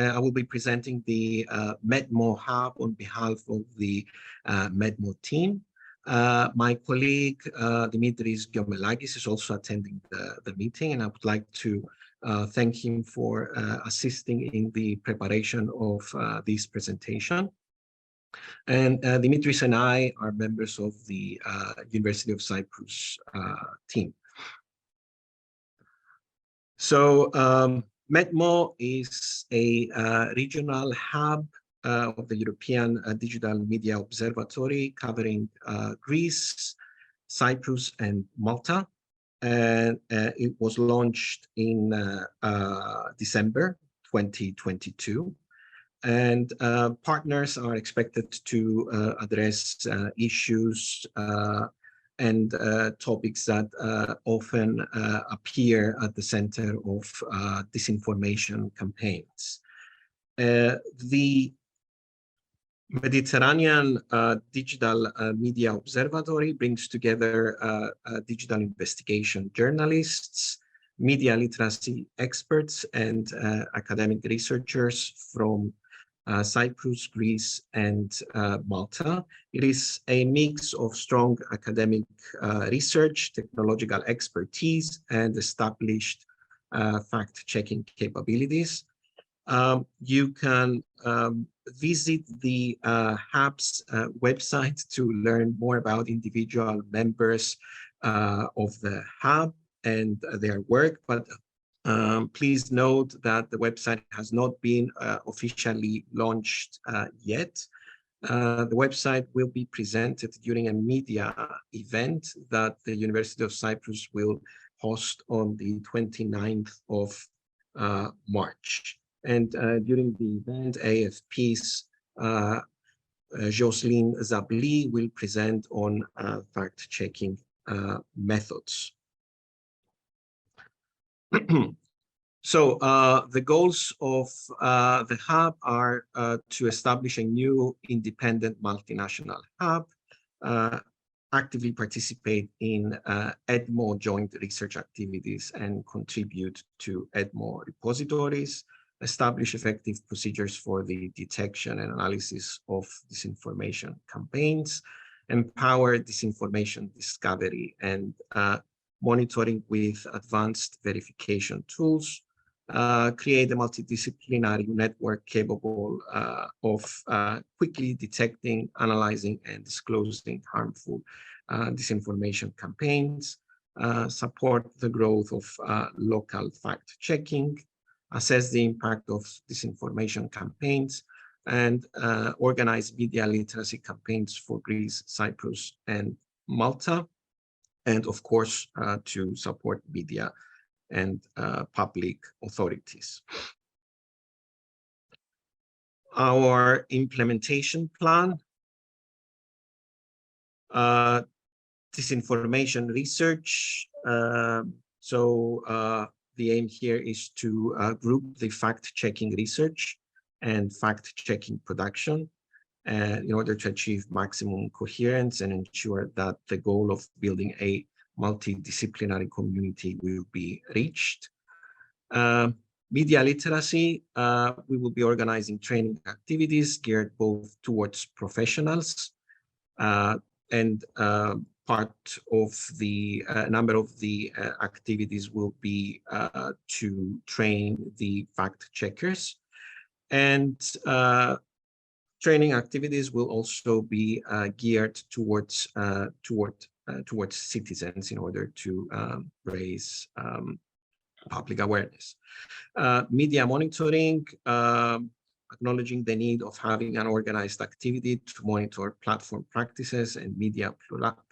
presenting the MEDMO hub on behalf of the MEDMO team. My colleague Dimitris Giomelakis is also attending the meeting, and I would like to thank him for assisting in the preparation of this presentation. And Dimitris and I are members of the University of Cyprus team. So MEDMO is a regional hub of the European Digital Media Observatory covering Greece, Cyprus and Malta. And it was launched in December 2022. And partners are expected to address issues and topics that often appear at the center of disinformation campaigns. The Mediterranean Digital Media Observatory brings together digital investigation journalists, media literacy experts, and academic researchers from Cyprus, Greece, and Malta. It is a mix of strong academic research, technological expertise, and established fact-checking capabilities. You can visit the hub's website to learn more about individual members of the hub and their work, but please note that the website has not been officially launched yet. The website will be presented during a media event that the University of Cyprus will host on the 29th of March. And during the event, AFP's Jocelyn Zabli will present on fact-checking methods. So the goals of the hub are to establish a new independent multinational hub, actively participate in EDMO joint research activities and contribute to EDMO repositories, establish effective procedures for the detection and analysis of disinformation campaigns, empower disinformation discovery and monitoring with advanced verification tools, create a multidisciplinary network capable of quickly detecting, analyzing, and disclosing harmful disinformation campaigns, support the growth of local fact-checking, assess the impact of disinformation campaigns, and organize media literacy campaigns for Greece, Cyprus, and Malta, and of course, to support media and public authorities. Our implementation plan, disinformation research. The aim here is to group the fact-checking research and fact-checking production in order to achieve maximum coherence and ensure that the goal of building a multidisciplinary community will be reached. Media literacy, we will be organizing training activities geared both towards professionals and part of the number of the activities will be to train the fact checkers, and training activities will also be geared towards citizens in order to raise public awareness. Media monitoring, acknowledging the need of having an organized activity to monitor platform practices and media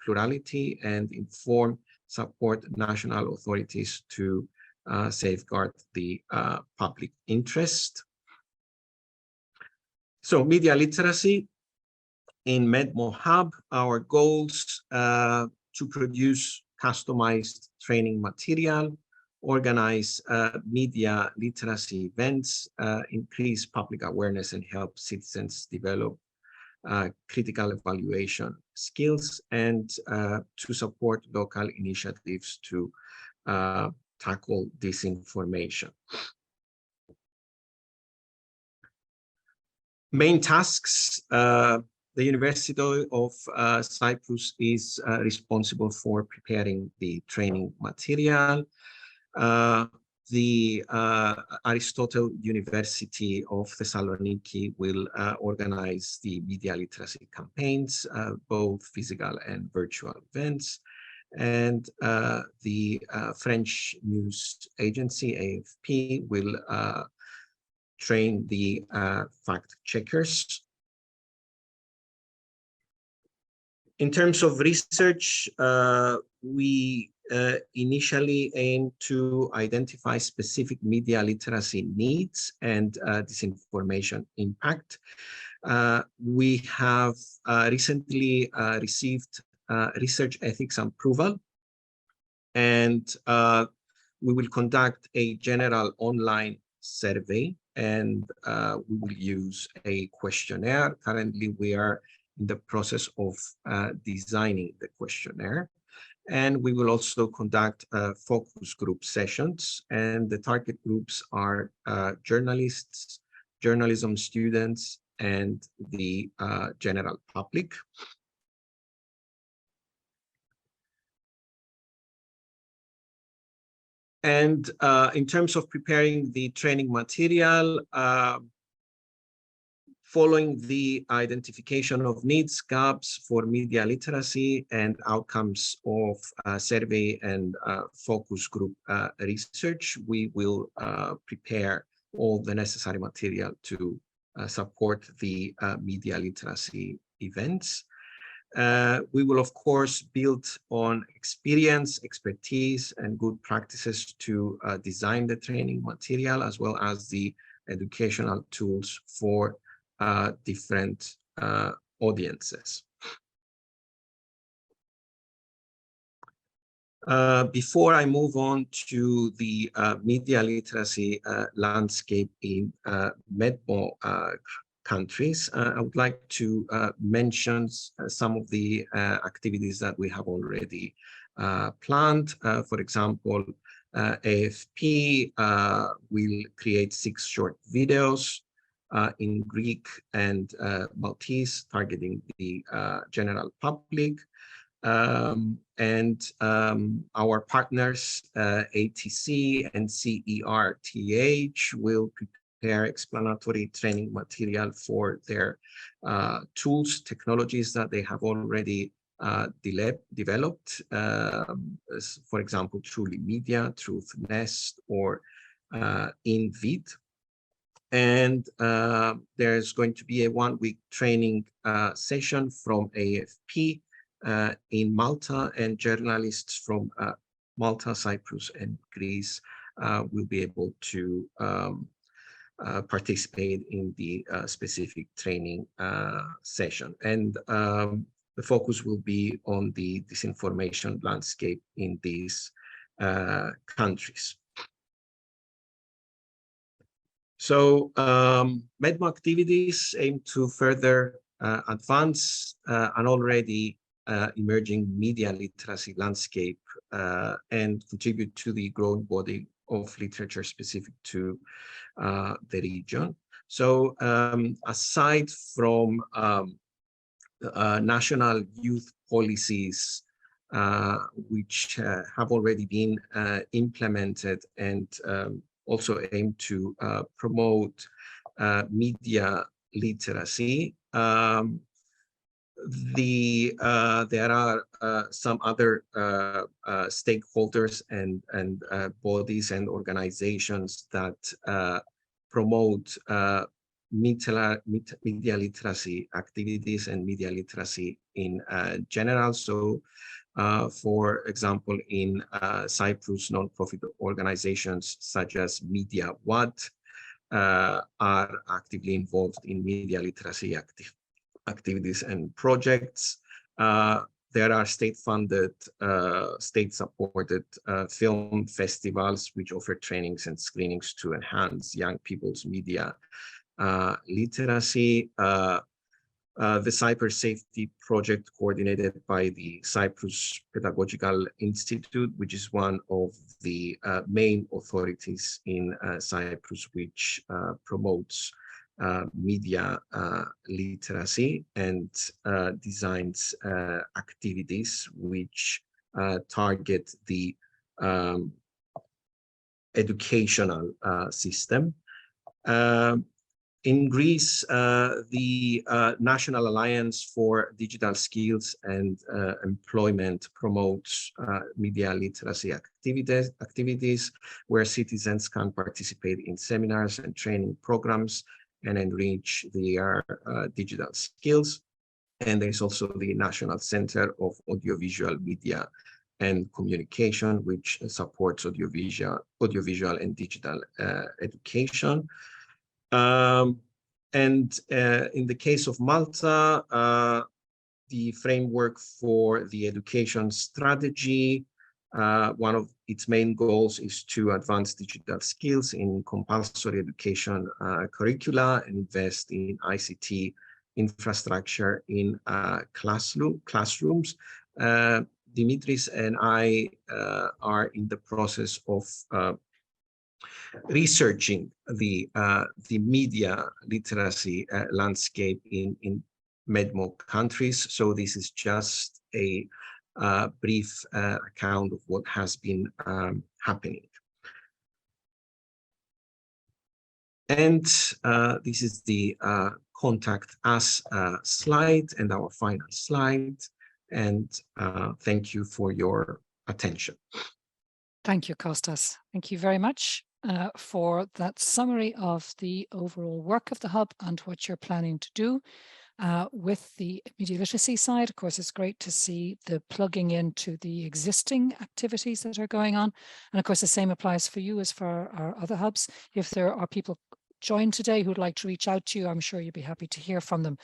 plurality and inform, support national authorities to safeguard the public interest. So media literacy in MEDMO Hub, our goals to produce customized training material, organize media literacy events, increase public awareness and help citizens develop critical evaluation skills, and to support local initiatives to tackle disinformation. Main tasks. The University of Cyprus is responsible for preparing the training material. The Aristotle University of Thessaloniki will organize the media literacy campaigns, both physical and virtual events. And the French news agency, AFP, will train the fact checkers. In terms of research, we initially aim to identify specific media literacy needs and disinformation impact. We have recently received research ethics approval, and we will conduct a general online survey, and we will use a questionnaire. Currently, we are in the process of designing the questionnaire. And we will also conduct focus group sessions, and the target groups are journalists, journalism students, and the general public. And in terms of preparing the training material, following the identification of needs, gaps for media literacy and outcomes of survey and focus group research, we will prepare all the necessary material to support the media literacy events. We will, of course, build on experience, expertise, and good practices to design the training material, as well as the educational tools for different audiences. Before I move on to the media literacy landscape in MEDMO countries, I would like to mention some of the activities that we have already planned. For example, AFP will create 6 short videos in Greek and Maltese, targeting the general public. And our partners, ATC and CERTH, will prepare explanatory training material for their tools, technologies that they have already developed. For example, Truly Media, Truth Nest, or InVid. And there's going to be a 1-week training session from AFP in Malta, and journalists from Malta, Cyprus, and Greece will be able to participate in the specific training session. And the focus will be on the disinformation landscape in these countries. So MEDMO activities aim to further advance an already emerging media literacy landscape and contribute to the growing body of literature specific to the region. So aside from national youth policies, which have already been implemented and also aim to promote media literacy, there are some other stakeholders and bodies and organizations that promote media literacy activities and media literacy in general. So, for example, in Cyprus, non-profit organizations such as Media What are actively involved in media literacy activities and projects. There are state-funded, state-supported film festivals which offer trainings and screenings to enhance young people's media literacy. The Cyber Safety Project, coordinated by the Cyprus Pedagogical Institute, which is one of the main authorities in Cyprus, which promotes media literacy and designs activities which target the educational system. In Greece, the National Alliance for Digital Skills and Employment promotes media literacy activities where citizens can participate in seminars and training programs and enrich their digital skills. And there's also the National Center of Audiovisual Media and Communication, which supports audiovisual and digital education. And in the case of Malta, the framework for the education strategy, one of its main goals is to advance digital skills in compulsory education curricula and invest in ICT infrastructure in classrooms. Dimitris and I are in the process of researching the media literacy landscape in MEDMO countries. So this is just a brief account of what has been happening. And this is the contact us slide and our final slide. And thank you for your attention. Thank you, Costas. Thank you very much for that summary of the overall work of the Hub and what you're planning to do with the media literacy side. Of course, it's great to see the plugging into the existing activities that are going on. And of course, the same applies for you as for our other hubs. If there are people joined today who'd like to reach out to you, I'm sure you'd be happy to hear from them.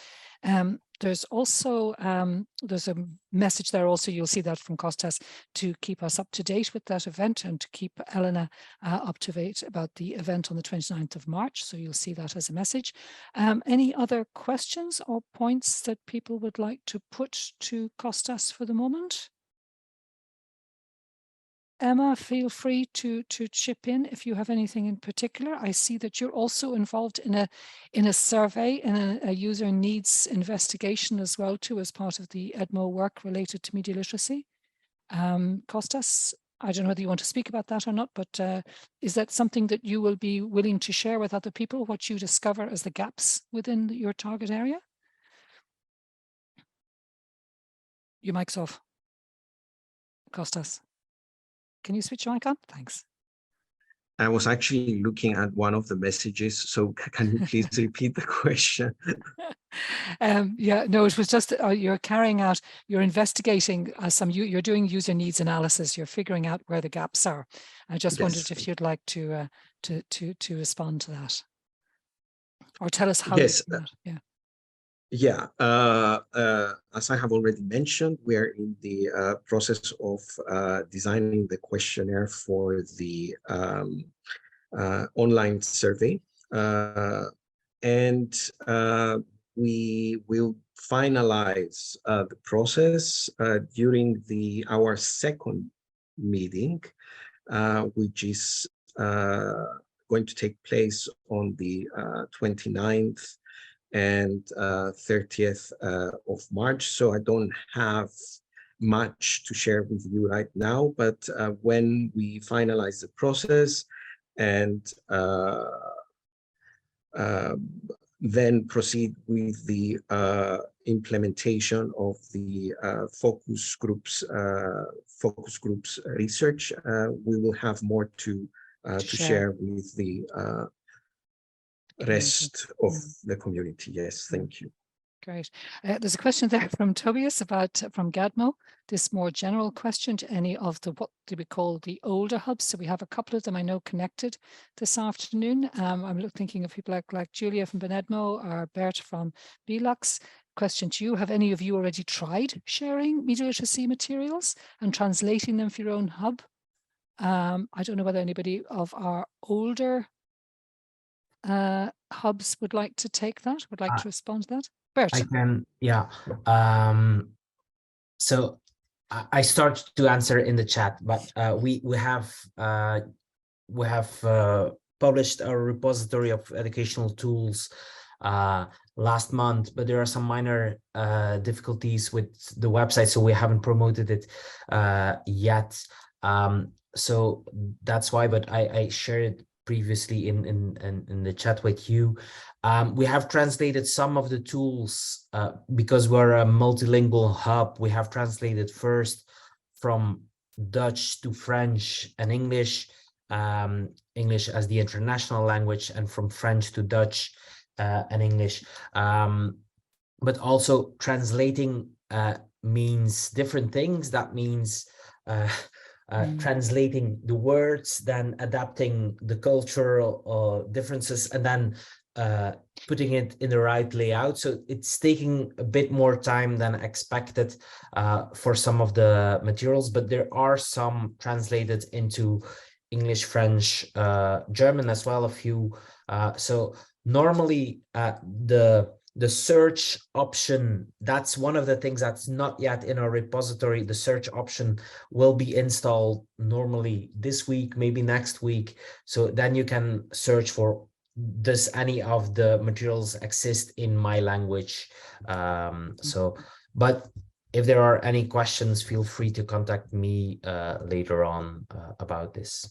There's also there's a message there also, you'll see that from Costas, to keep us up to date with that event and to keep Elena up to date about the event on the 29th of March. So you'll see that as a message. Any other questions or points that people would like to put to Costas for the moment? Emma, feel free to chip in if you have anything in particular. I see that you're also involved in a survey, in a user needs investigation as well too, as part of the EDMO work related to media literacy. Costas, I don't know whether you want to speak about that or not, but is that something that you will be willing to share with other people, what you discover as the gaps within your target area? Your mic's off. Costas. Can you switch your mic on? Thanks. I was actually looking at one of the messages, so can you please repeat the question? Yeah, no, it was just you're carrying out, you're investigating you're doing user needs analysis. You're figuring out where the gaps are. I just wondered if you'd like to respond to that, or tell us how. Yes. Yeah. Yeah, as I have already mentioned, we are in the process of designing the questionnaire for the online survey, and we will finalize the process during our second meeting, which is going to take place on the 29th and 30th of March. So I don't have much to share with you right now, but when we finalize the process and then proceed with the implementation of the focus groups research, we will have more to share with the rest of the community. Yes, thank you. Great. There's a question there from Tobias from GADMO. This more general question to any of the, what do we call the older hubs? So we have a couple of them I know connected this afternoon. I'm thinking of people like Julia from BNEDMO or Bert from BLUX. Question to you, have any of you already tried sharing media literacy materials and translating them for your own hub? I don't know whether anybody of our older hubs would like to take that, would like to respond to that. Bert. I can, yeah. So I start to answer in the chat, but we have published a repository of educational tools last month, but there are some minor difficulties with the website, so we haven't promoted it yet. So that's why, but I shared it previously in the chat with you. We have translated some of the tools because we're a multilingual hub. We have translated first from Dutch to French and English, English as the international language, and from French to Dutch and English. But also translating means different things. That means translating the words, then adapting the cultural differences, and then putting it in the right layout. So it's taking a bit more time than expected for some of the materials, but there are some translated into English, French, German as well, a few. So normally the search option, that's one of the things that's not yet in our repository. The search option will be installed normally this week, maybe next week. So then you can search for, does any of the materials exist in my language? But if there are any questions, feel free to contact me later on about this.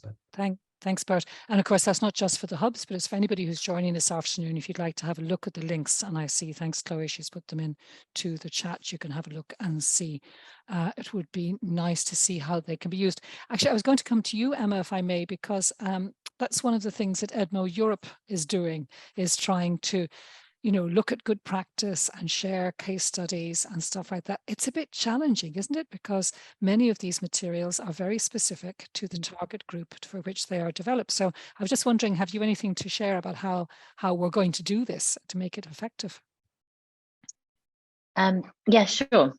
Thanks, Bert. And of course, that's not just for the hubs, but it's for anybody who's joining this afternoon. If you'd like to have a look at the links, and I see, thanks, Chloe, she's put them in to the chat. You can have a look and see. It would be nice to see how they can be used. Actually, I was going to come to you, Emma, if I may, because that's one of the things that EDMO Europe is doing, is trying to, you know, look at good practice and share case studies and stuff like that. It's a bit challenging, isn't it? Because many of these materials are very specific to the target group for which they are developed. So I was just wondering, have you anything to share about how we're going to do this to make it effective? Yeah, sure.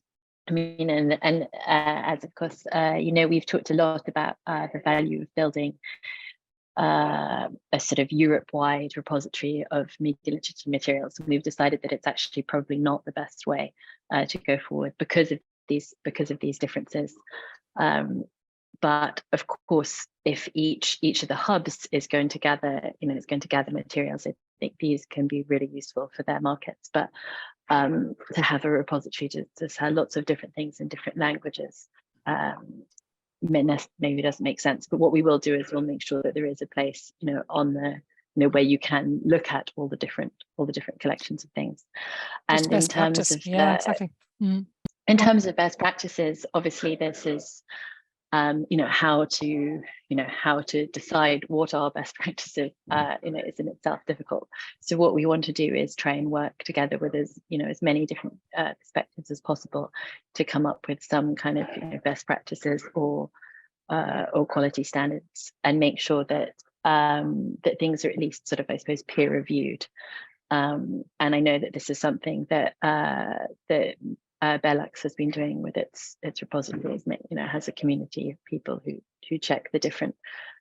I mean, and as of course, you know, we've talked a lot about the value of building a sort of Europe-wide repository of media literacy materials, and we've decided that it's actually probably not the best way to go forward because of these differences. But of course, if each of the hubs is going to gather, you know, it's going to gather materials, I think these can be really useful for their markets. But to have a repository to have lots of different things in different languages maybe doesn't make sense. But what we will do is we'll make sure that there is a place, you know, on the, you know, where you can look at all the different collections of things. And in terms of exactly. In terms of best practices, obviously this is you know, how to decide what are best practices, you know, is in itself difficult. So what we want to do is try and work together with as many different perspectives as possible to come up with some kind of, you know, best practices or quality standards, and make sure that that things are at least sort of, I suppose, peer reviewed. And I know that this is something that Belux has been doing with its repositories. You know, has a community of people who check the different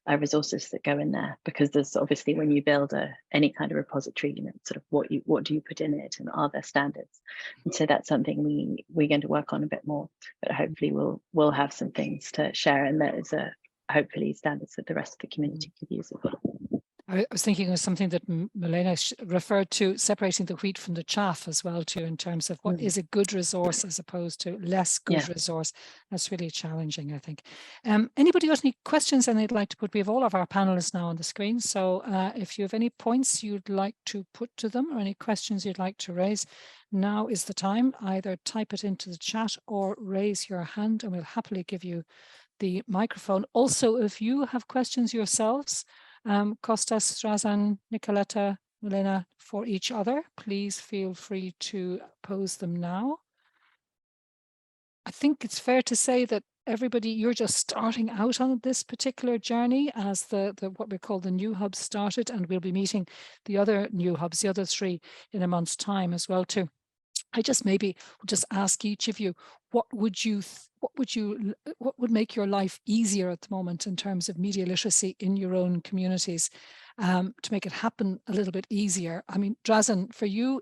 resources that go in there, because there's obviously, when you build any kind of repository, you know, sort of what do you put in it, and are there standards? And so that's something we're going to work on a bit more, but hopefully we'll have some things to share. And there is hopefully standards that the rest of the community could use as well. I was thinking of something that Milena referred to, separating the wheat from the chaff as well too, in terms of what is a good resource as opposed to less good resource. That's really challenging, I think. Anybody got any questions and they'd like to put? We have all of our panelists now on the screen. So if you have any points you'd like to put to them or any questions you'd like to raise, now is the time. Either type it into the chat or raise your hand and we'll happily give you the microphone. Also, if you have questions yourselves, Costas, Dražen, Nicoletta, Milena, for each other, please feel free to pose them now. I think it's fair to say that everybody, you're just starting out on this particular journey as the what we call the new hubs started, and we'll be meeting the other new hubs, the other 3 in a month's time as well too. I just maybe would just ask each of you, what would make your life easier at the moment in terms of media literacy in your own communities, to make it happen a little bit easier? I mean, Dražen, for you,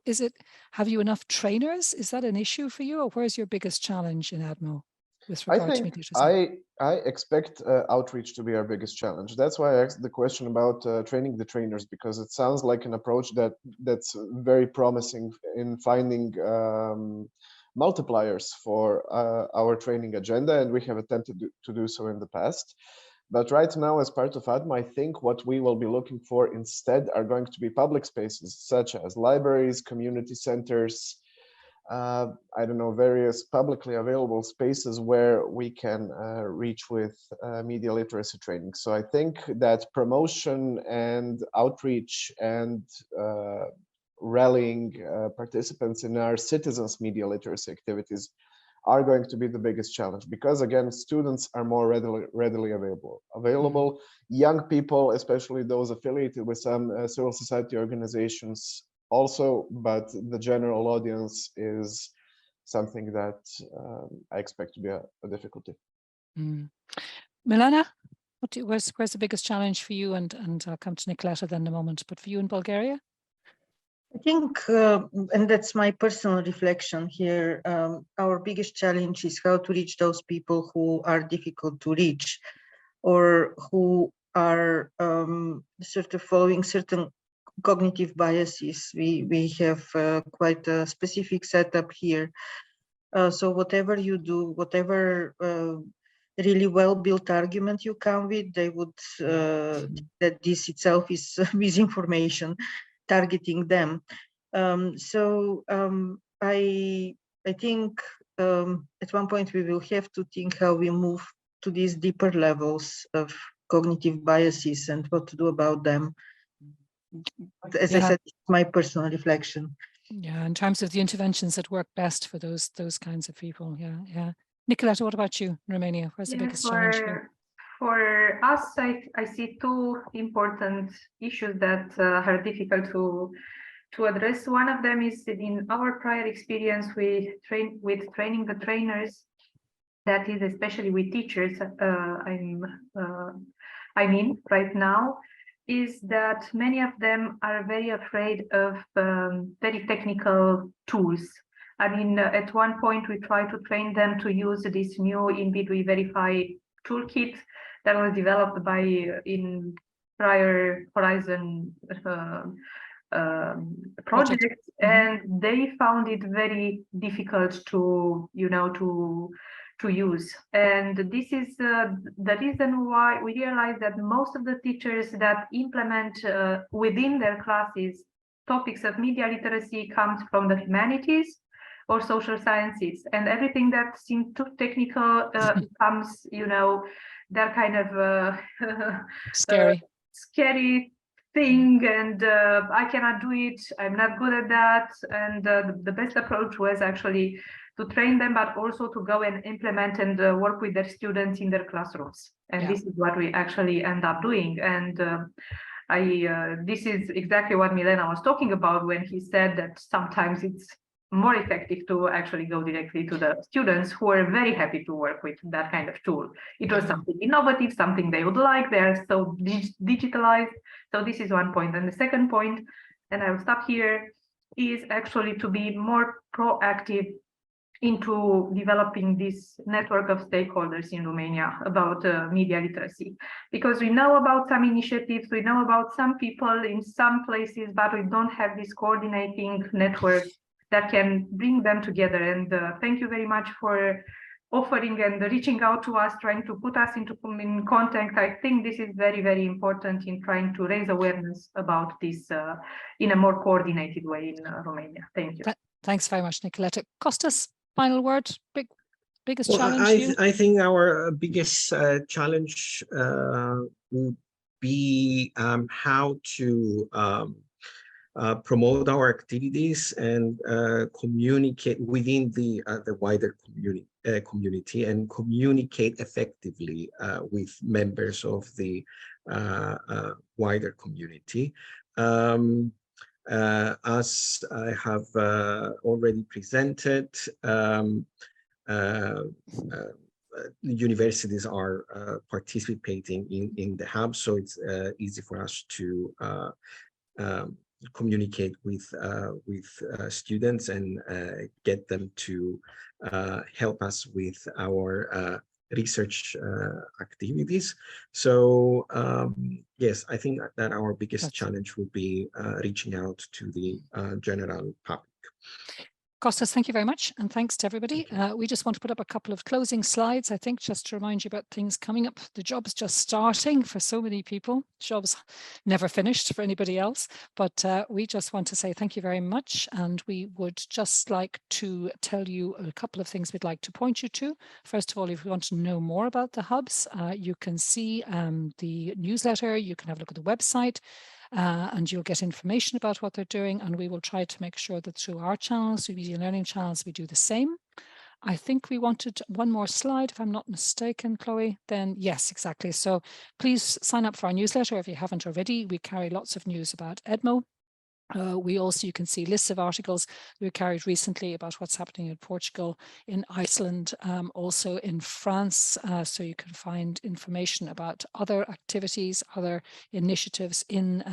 have you enough trainers? Is that an issue for you, or where's your biggest challenge in EDMO with regard to media literacy? I expect outreach to be our biggest challenge. That's why I asked the question about training the trainers, because it sounds like an approach that's very promising in finding multipliers for our training agenda, and we have attempted to do so in the past. But right now, as part of EDMO, I think what we will be looking for instead are going to be public spaces, such as libraries, community centers, I don't know, various publicly available spaces where we can reach with media literacy training. So I think that promotion and outreach and rallying participants in our citizens' media literacy activities are going to be the biggest challenge, because again, students are more readily available. Young people, especially those affiliated with some civil society organizations, also, but the general audience is something that I expect to be a difficulty. Milena, where's the biggest challenge for you? And I'll come to Nicoletta then in a moment, but for you in Bulgaria? I think, and that's my personal reflection here, our biggest challenge is how to reach those people who are difficult to reach, or who are sort of following certain cognitive biases. We have quite a specific setup here. So whatever you do, whatever really well-built argument you come with, they would that this itself is misinformation targeting them. I think at one point we will have to think how we move to these deeper levels of cognitive biases and what to do about them. As I said, it's my personal reflection. Yeah, in terms of the interventions that work best for those kinds of people. Yeah. Nicoletta, what about you in Romania? Where's the biggest challenge here? For us, I see 2 important issues that are difficult to address. One of them is in our prior experience with training the trainers, that is especially with teachers, I mean right now, is that many of them are very afraid of very technical tools. I mean, at one point we tried to train them to use this new InVidWe Verify toolkit that was developed by in prior Horizon project, and they found it very difficult to use. And this is the reason why we realized that most of the teachers that implement within their classes topics of media literacy comes from the humanities or social sciences, and everything that seems too technical becomes, that kind of scary thing, and I cannot do it, I'm not good at that. And the best approach was actually to train them, but also to go and implement and work with their students in their classrooms. And this is what we actually end up doing. And this is exactly what Milena was talking about when he said that sometimes it's more effective to actually go directly to the students who are very happy to work with that kind of tool. It was something innovative, something they would like. They're so digitalized. So this is one point. And the second point, and I will stop here, is actually to be more proactive into developing this network of stakeholders in Romania about media literacy. Because we know about some initiatives, we know about some people in some places, but we don't have this coordinating network that can bring them together. And thank you very much for offering and reaching out to us, trying to put us in contact. I think this is very, very important in trying to raise awareness about this in a more coordinated way in Romania. Thank you. Thanks very much, Nicoletta. Costas, final word, biggest Well, challenge? I think our biggest challenge would be how to promote our activities and communicate within the wider community and communicate effectively with members of the wider community. As I have already presented, universities are participating in the hub, so it's easy for us to communicate with students and get them to help us with our research activities. So yes, I think that our biggest challenge will be reaching out to the general public. Costas, thank you very much. And thanks to everybody. We just want to put up a couple of closing slides, I think, just to remind you about things coming up. The job's just starting for so many people. Job's never finished for anybody else. But we just want to say thank you very much. And we would just like to tell you a couple of things we'd like to point you to. First of all, if you want to know more about the hubs, you can see the newsletter. You can have a look at the website. And you'll get information about what they're doing, and we will try to make sure that through our channels, through media learning channels, we do the same. I think we wanted one more slide, if I'm not mistaken, Chloe. Then yes, exactly. So please sign up for our newsletter if you haven't already. We carry lots of news about EDMO. We also, you can see lists of articles we carried recently about what's happening in Portugal, in Iceland, also in France. So you can find information about other activities, other initiatives in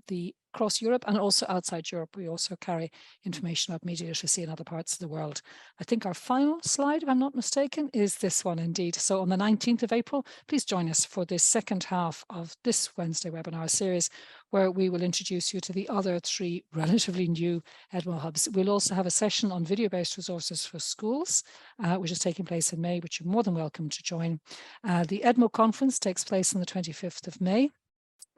the across Europe and also outside Europe. We also carry information about media literacy in other parts of the world. I think our final slide, if I'm not mistaken, is this one indeed. So on the 19th of April, please join us for this second half of this Wednesday webinar series, where we will introduce you to the other three relatively new EDMO hubs. We'll also have a session on video-based resources for schools, which is taking place in May, which you're more than welcome to join. The EDMO conference takes place on the 25th of May.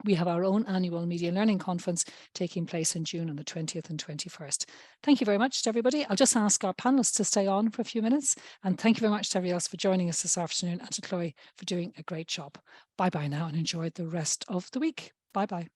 We have our own annual Media Learning Conference taking place in June on the 20th and 21st. Thank you very much to everybody. I'll just ask our panelists to stay on for a few minutes. And thank you very much to everybody else for joining us this afternoon, and to Chloe for doing a great job. Bye-bye now, and enjoy the rest of the week. Bye-bye.